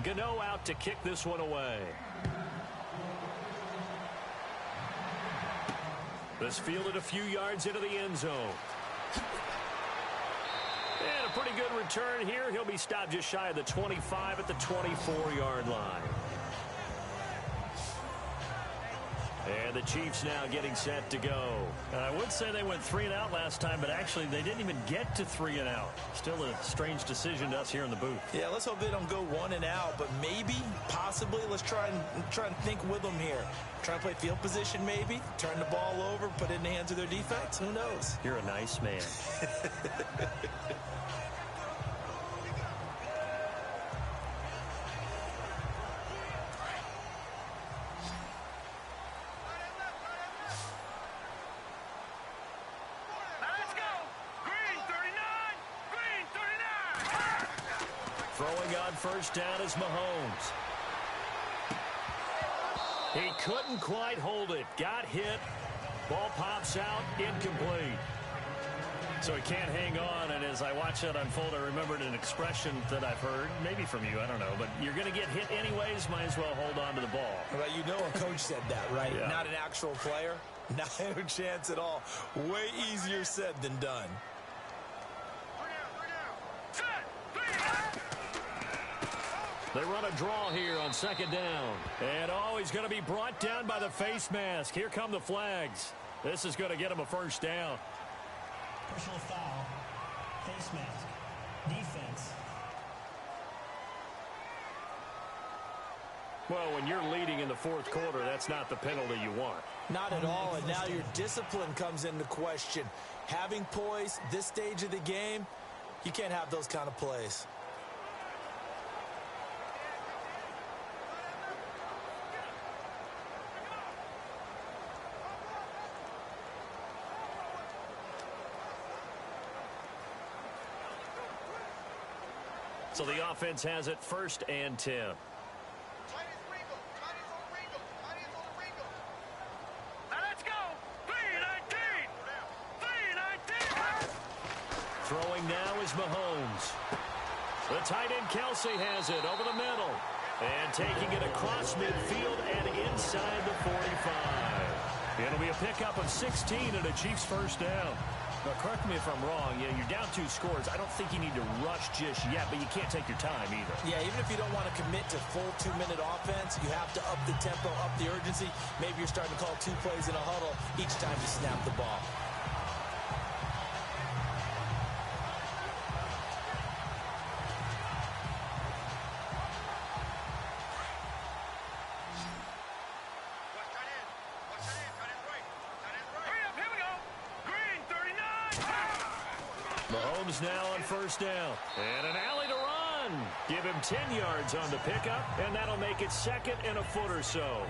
Gano out to kick this one away. This fielded a few yards into the end zone. And a pretty good return here. He'll be stopped just shy of the 25 at the 24-yard line. And the Chiefs now getting set to go. I would say they went 3 and out last time, but actually they didn't even get to 3 and out. Still a strange decision to us here in the booth. Yeah, let's hope they don't go 1 and out, but maybe, possibly, let's try and think with them here. Try and play field position maybe, turn the ball over, put it in the hands of their defense. Who knows? You're a nice man. Throwing on first down is Mahomes. He couldn't quite hold it. Got hit. Ball pops out. Incomplete. So he can't hang on, and as I watch that unfold, I remembered an expression that I've heard, maybe from you, I don't know, but you're going to get hit anyways, might as well hold on to the ball. Well, you know a coach said that, right? Yeah. Not an actual player. Not a chance at all. Way easier said than done. They run a draw here on second down. And he's going to be brought down by the face mask. Here come the flags. This is going to get him a first down. Personal foul. Face mask. Defense. Well, when you're leading in the fourth quarter, that's not the penalty you want. Not at all, and now your discipline comes into question. Having poise this stage of the game, you can't have those kind of plays. So the offense has it 1st and 10. Throwing now is Mahomes. The tight end Kelsey has it over the middle. And taking it across midfield and inside the 45. It'll be a pickup of 16 and a Chiefs first down. Now, correct me if I'm wrong. Yeah, you're down 2 scores. I don't think you need to rush just yet, but you can't take your time either. Yeah, even if you don't want to commit to full 2-minute offense, you have to up the tempo, up the urgency. Maybe you're starting to call 2 plays in a huddle each time you snap the ball. Mahomes now on first down. And an alley to run. Give him 10 yards on the pickup, and that'll make it 2nd and a foot or so.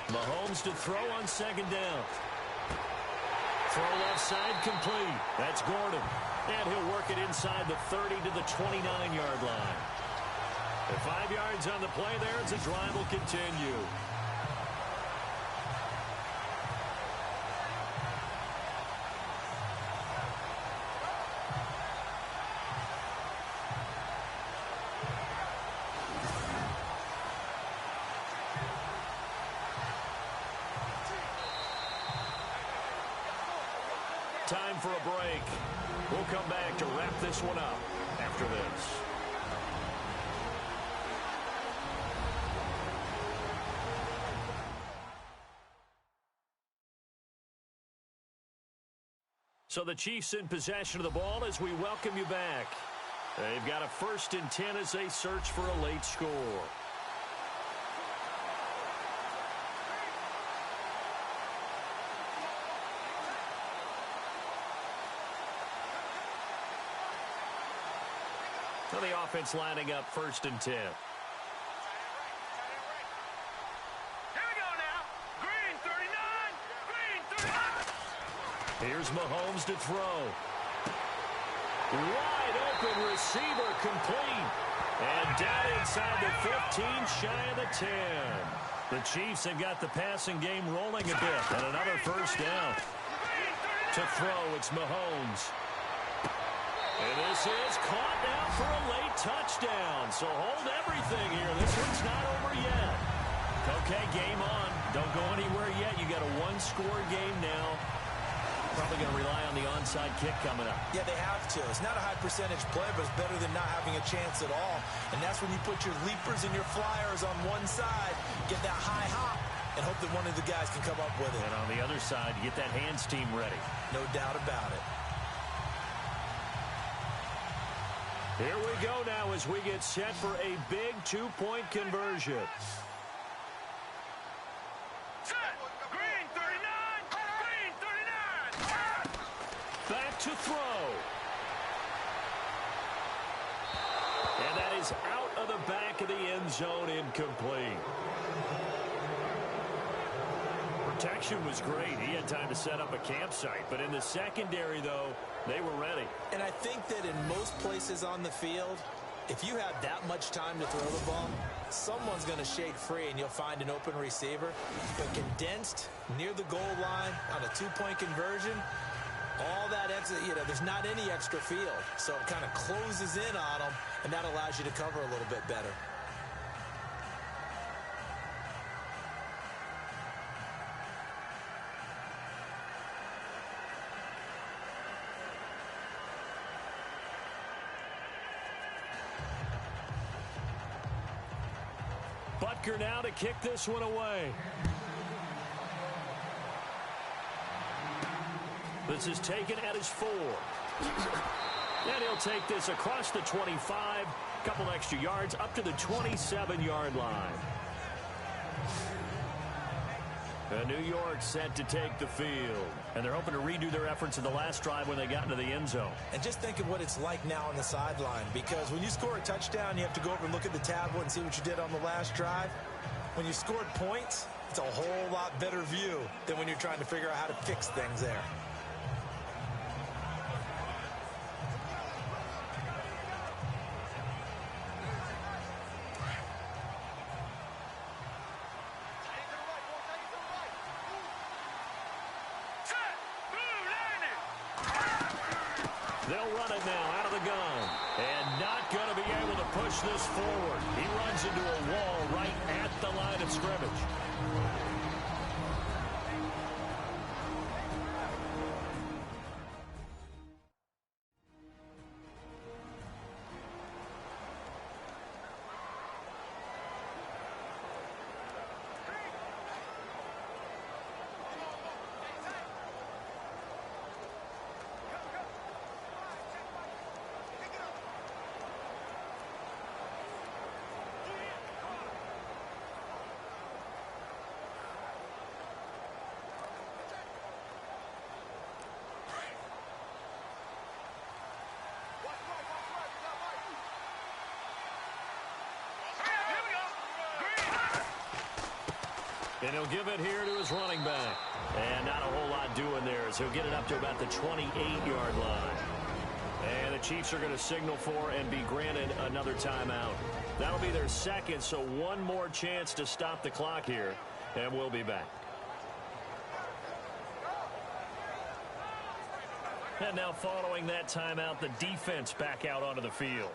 Mahomes to throw on 2nd down. Throw left side complete. That's Gordon. And he'll work it inside the 30 to the 29-yard line. At 5 yards on the play there, as the drive will continue. Time for a break. We'll come back to wrap this one up after this. So the Chiefs in possession of the ball as we welcome you back. They've got a 1st and 10 as they search for a late score. So the offense lining up 1st and 10. Here we go now. Green 39. Green 39. Here's Mahomes to throw. Wide open receiver complete. And down inside the 15, shy of the 10. The Chiefs have got the passing game rolling a bit. And another first down. To throw, it's Mahomes. And this is caught now for a late touchdown. So hold everything here. This one's not over yet. Okay, game on. Don't go anywhere yet. You got a 1-score game now. Probably going to rely on the onside kick coming up. Yeah, they have to. It's not a high percentage play, but it's better than not having a chance at all. And that's when you put your leapers and your flyers on one side, get that high hop, and hope that one of the guys can come up with it. And on the other side, you get that hands team ready. No doubt about it. Here we go now as we get set for a big 2-point conversion. Set. Green 39. Green 39. Back to throw. And that is out of the back of the end zone, incomplete. Protection was great. He had time to set up a campsite. But in the secondary, though, they were ready. And I think that in most places on the field, if you have that much time to throw the ball, someone's going to shade free and you'll find an open receiver. But condensed near the goal line on a two-point conversion, all that extra, there's not any extra field. So it kind of closes in on them, and that allows you to cover a little bit better. Butker now to kick this one away. This is taken at his 4. And he'll take this across the 25, couple extra yards up to the 27-yard line. And New York set to take the field. And they're hoping to redo their efforts in the last drive when they got into the end zone. And just think of what it's like now on the sideline, because when you score a touchdown, you have to go over and look at the tablet and see what you did on the last drive. When you scored points, it's a whole lot better view than when you're trying to figure out how to fix things there. They'll run it now out of the gun. And not going to be able to push this forward. He runs into a wall right at the line of scrimmage. And he'll give it here to his running back. And not a whole lot doing there as he'll get it up to about the 28-yard line. And the Chiefs are going to signal for and be granted another timeout. That'll be their second, so one more chance to stop the clock here. And we'll be back. And now following that timeout, the defense back out onto the field.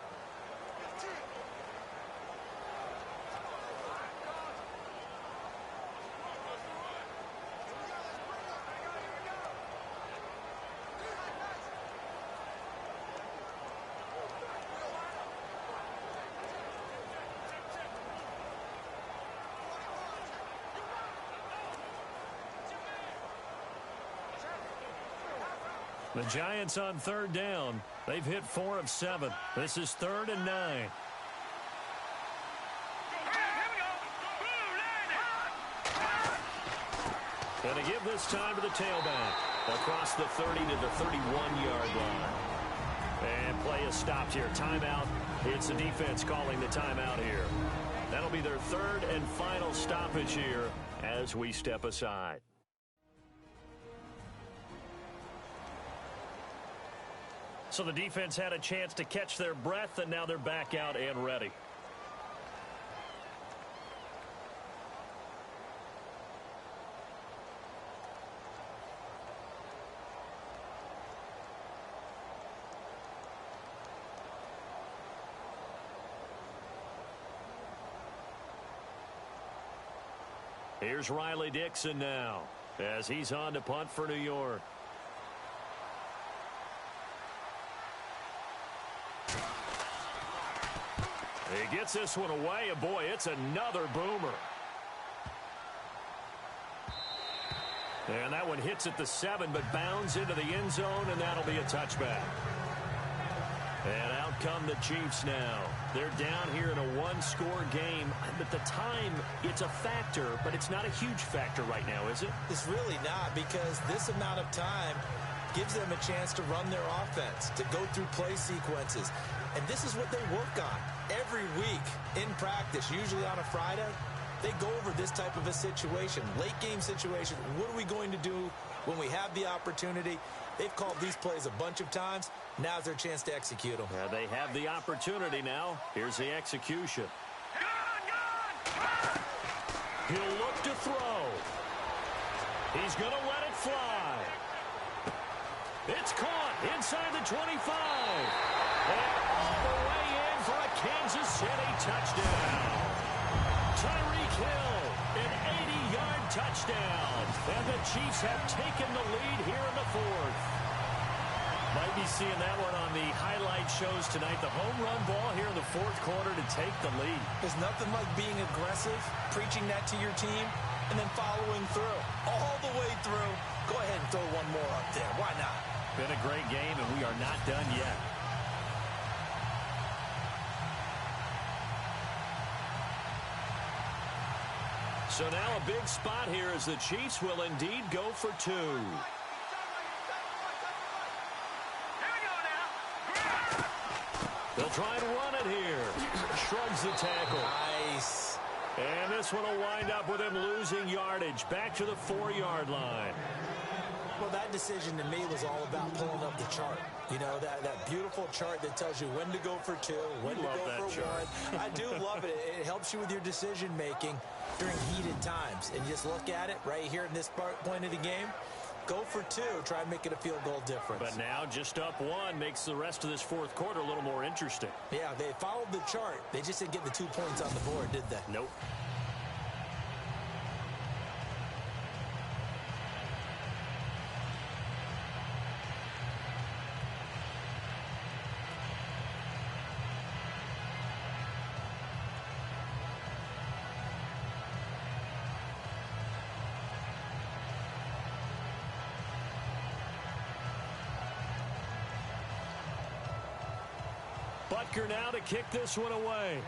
The Giants on third down. They've hit 4 of 7. This is 3rd and 9. And to give this time to the tailback. Across the 30 to the 31-yard line. And play is stopped here. Timeout. It's the defense calling the timeout here. That'll be their 3rd and final stoppage here as we step aside. So the defense had a chance to catch their breath, and now they're back out and ready. Here's Riley Dixon now as he's on to punt for New York. He gets this one away, and boy, it's another boomer. And that one hits at the 7, but bounds into the end zone, and that'll be a touchback. And out come the Chiefs now. They're down here in a one-score game. At the time, it's a factor, but it's not a huge factor right now, is it? It's really not, because this amount of time, gives them a chance to run their offense, to go through play sequences. And this is what they work on every week in practice, usually on a Friday. They go over this type of a situation, late game situation. What are we going to do when we have the opportunity? They've called these plays a bunch of times. Now's their chance to execute them. Yeah, they have the opportunity now. Here's the execution. He'll look to throw. He's going to let it fly. It's caught inside the 25. And all the way in for a Kansas City touchdown. Tyreek Hill, an 80-yard touchdown. And the Chiefs have taken the lead here in the fourth. Might be seeing that one on the highlight shows tonight. The home run ball here in the fourth quarter to take the lead. There's nothing like being aggressive, preaching that to your team, and then following through. All the way through. Go ahead and throw one more up there. Why not? Been a great game, and we are not done yet. So now a big spot here as the Chiefs will indeed go for two. They'll try and run it here. Shrugs the tackle. Nice. And this one will wind up with him losing yardage. Back to the 4-yard line. Well, that decision to me was all about pulling up the chart. You know, that beautiful chart that tells you when to go for two, when to go for one. I do love it. It helps you with your decision-making during heated times. And just look at it right here in this point of the game. Go for two. Try and make it a field goal difference. But now just up one makes the rest of this fourth quarter a little more interesting. Yeah, they followed the chart. They just didn't get the 2 points on the board, did they? Nope. Butker now to kick this one away.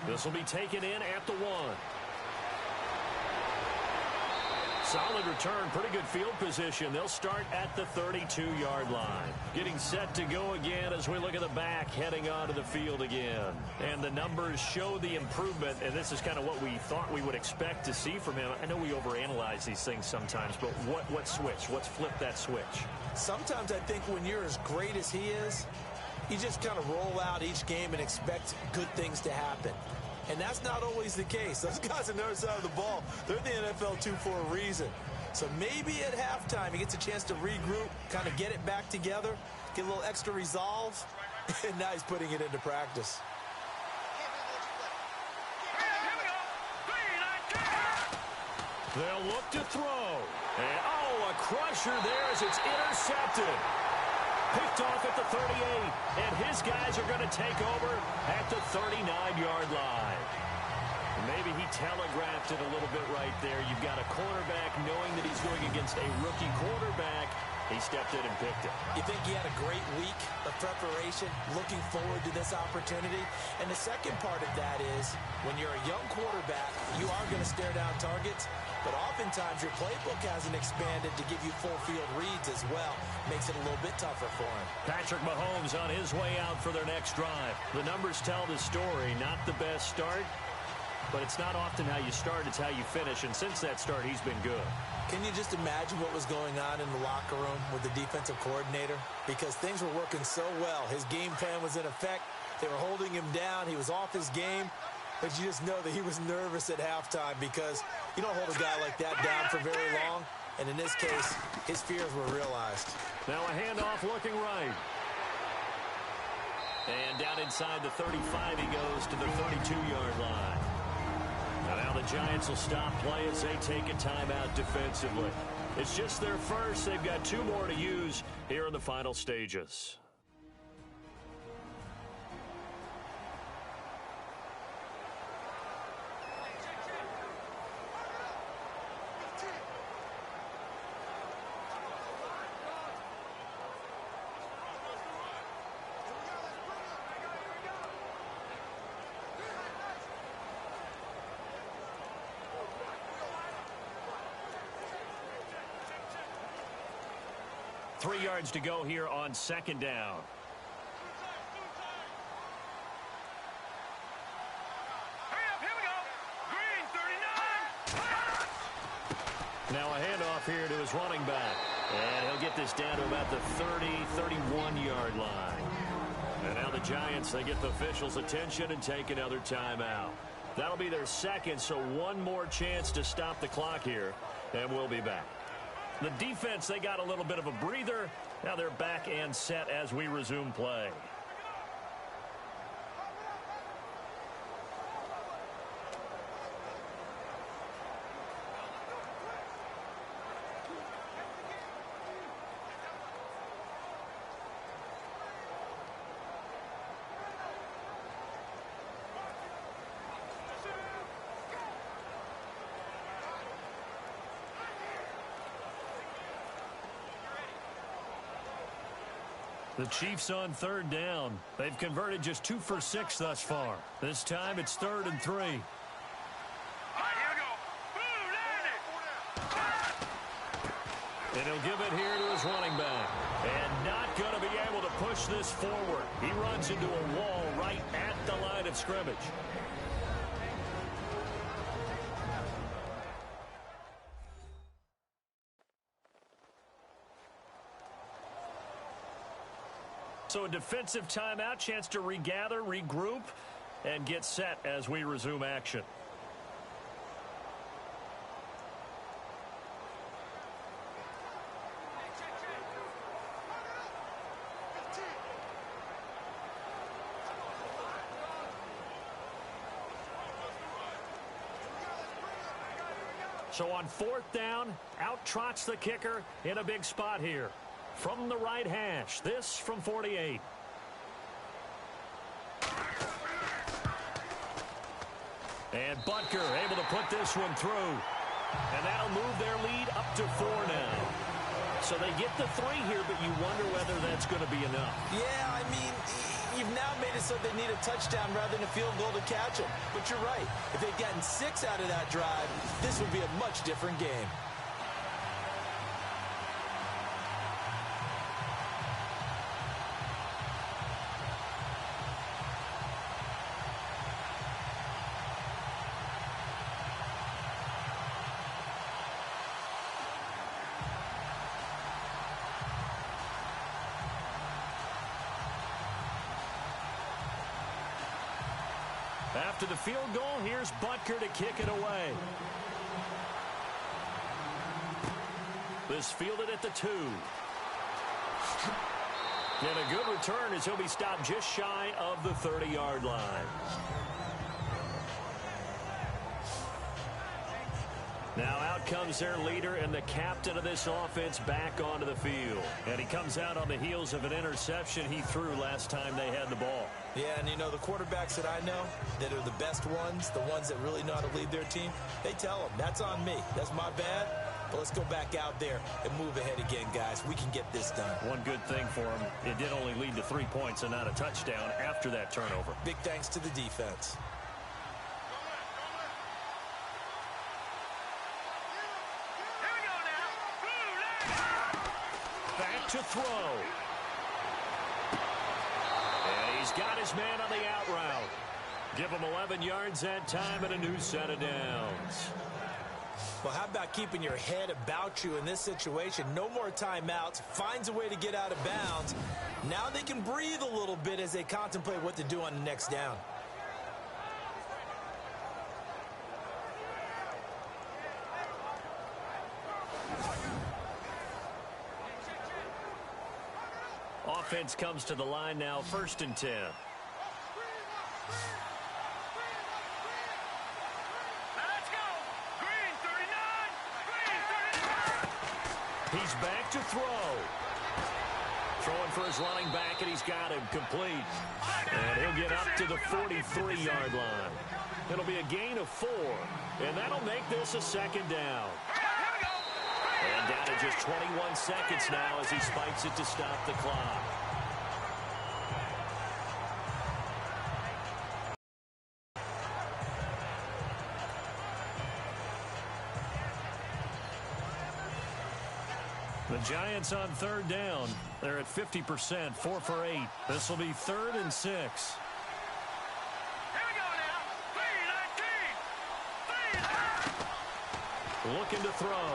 This will be taken in at the 1. Solid return, pretty good field position. They'll start at the 32-yard line. Getting set to go again as we look at the back, heading onto the field again. And the numbers show the improvement, and this is kind of what we thought we would expect to see from him. I know we overanalyze these things sometimes, but what switch? What's flipped that switch? Sometimes I think when you're as great as he is, you just kind of roll out each game and expect good things to happen. And that's not always the case. Those guys on the other side of the ball, they're the NFL 2 for a reason. So maybe at halftime he gets a chance to regroup, kind of get it back together, get a little extra resolve, and now he's putting it into practice. They'll look to throw. And, oh, a crusher there as it's intercepted. Picked off at the 38, and his guys are going to take over at the 39-yard line. Maybe he telegraphed it a little bit right there. You've got a cornerback knowing that he's going against a rookie quarterback. He stepped in and picked it. You think he had a great week of preparation, looking forward to this opportunity? And the second part of that is, when you're a young quarterback, you are going to stare down targets, but oftentimes your playbook hasn't expanded to give you full field reads as well. Makes it a little bit tougher for him. Patrick Mahomes on his way out for their next drive. The numbers tell the story. Not the best start, but it's not often how you start, it's how you finish. And since that start, he's been good. Can you just imagine what was going on in the locker room with the defensive coordinator? Because things were working so well. His game plan was in effect. They were holding him down. He was off his game. But you just know that he was nervous at halftime because you don't hold a guy like that down for very long. And in this case, his fears were realized. Now a handoff looking right. And down inside the 35, he goes to the 32-yard line. And now the Giants will stop play as they take a timeout defensively. It's just their first. They've got 2 more to use here in the final stages. 3 yards to go here on second down. Here we go. Green 39. Now a handoff here to his running back. And he'll get this down to about the 30, 31-yard line. And now the Giants, they get the officials' attention and take another timeout. That'll be their second, so one more chance to stop the clock here, and we'll be back. The defense, they got a little bit of a breather. Now they're back and set as we resume play. The Chiefs on third down. They've converted just 2 for 6 thus far. This time it's 3rd and 3. All right, here we go. Boom, And he'll give it here to his running back. And not going to be able to push this forward. He runs into a wall right at the line of scrimmage. So a defensive timeout, chance to regather, regroup, and get set as we resume action. So on 4th down, out trots the kicker in a big spot here. From the right hash, this from 48. And Butker able to put this one through. And that'll move their lead up to 4 now. So they get the 3 here, but you wonder whether that's going to be enough. Yeah, I mean, you've now made it so they need a touchdown rather than a field goal to catch them. But you're right. If they'd gotten 6 out of that drive, this would be a much different game. After the field goal, here's Butker to kick it away. This fielded at the 2. And a good return as he'll be stopped just shy of the 30-yard line. Now out comes their leader and the captain of this offense back onto the field. And he comes out on the heels of an interception he threw last time they had the ball. Yeah, and you know, the quarterbacks that I know that are the best ones, the ones that really know how to lead their team, they tell them, that's on me. That's my bad. But let's go back out there and move ahead again, guys. We can get this done. One good thing for him, it did only lead to 3 points and not a touchdown after that turnover. Big thanks to the defense. Back to throw. And he's got his man on the out route. Give him 11 yards that time and a new set of downs. Well, how about keeping your head about you in this situation? No more timeouts. Finds a way to get out of bounds. Now they can breathe a little bit as they contemplate what to do on the next down. Offense comes to the line now, 1st and 10. Let's go. Green 39. Green 39. He's back to throw. Throwing for his running back, and he's got him complete. And he'll get up to the 43-yard line. It'll be a gain of 4, and that'll make this a 2nd down. And down to just 21 seconds now as he spikes it to stop the clock. The Giants on third down. They're at 50%, 4 for 8. This will be 3rd and 6. Here we go now. 3-19. Looking to throw.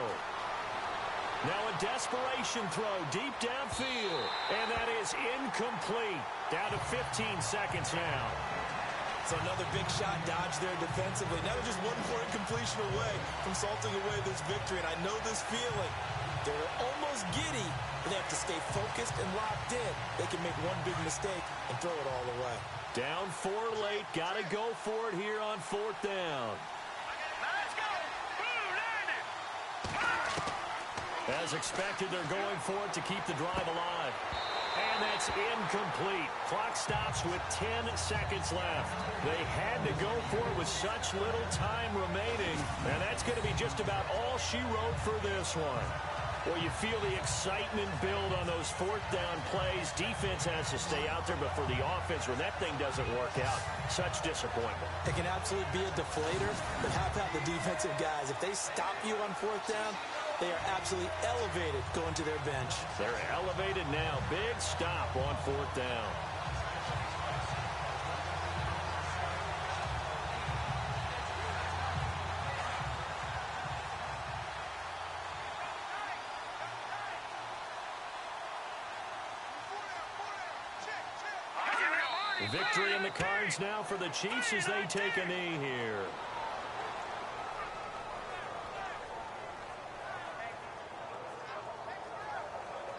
Now a desperation throw deep downfield. And that is incomplete. Down to 15 seconds now. So another big shot dodge there defensively. Now they're just one more incompletion away from salting away this victory. And I know this feeling. They're almost giddy, but they have to stay focused and locked in. They can make one big mistake and throw it all away. Down 4 late. Got to go for it here on 4th down. Let's go. As expected, they're going for it to keep the drive alive. And that's incomplete. Clock stops with 10 seconds left. They had to go for it with such little time remaining. And that's going to be just about all she wrote for this one. Well, you feel the excitement build on those 4th down plays. Defense has to stay out there, but for the offense, when that thing doesn't work out, such disappointment. It can absolutely be a deflator, but how about the defensive guys? If they stop you on 4th down, they are absolutely elevated going to their bench. They're elevated now. Big stop on 4th down. Victory in the cards now for the Chiefs as they take a knee here.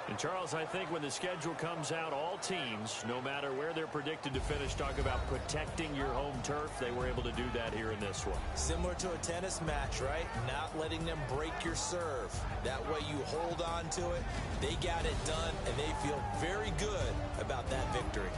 And Charles, I think when the schedule comes out, all teams, no matter where they're predicted to finish, talk about protecting your home turf. They were able to do that here in this one. Similar to a tennis match, right? Not letting them break your serve. That way you hold on to it. They got it done, and they feel very good about that victory.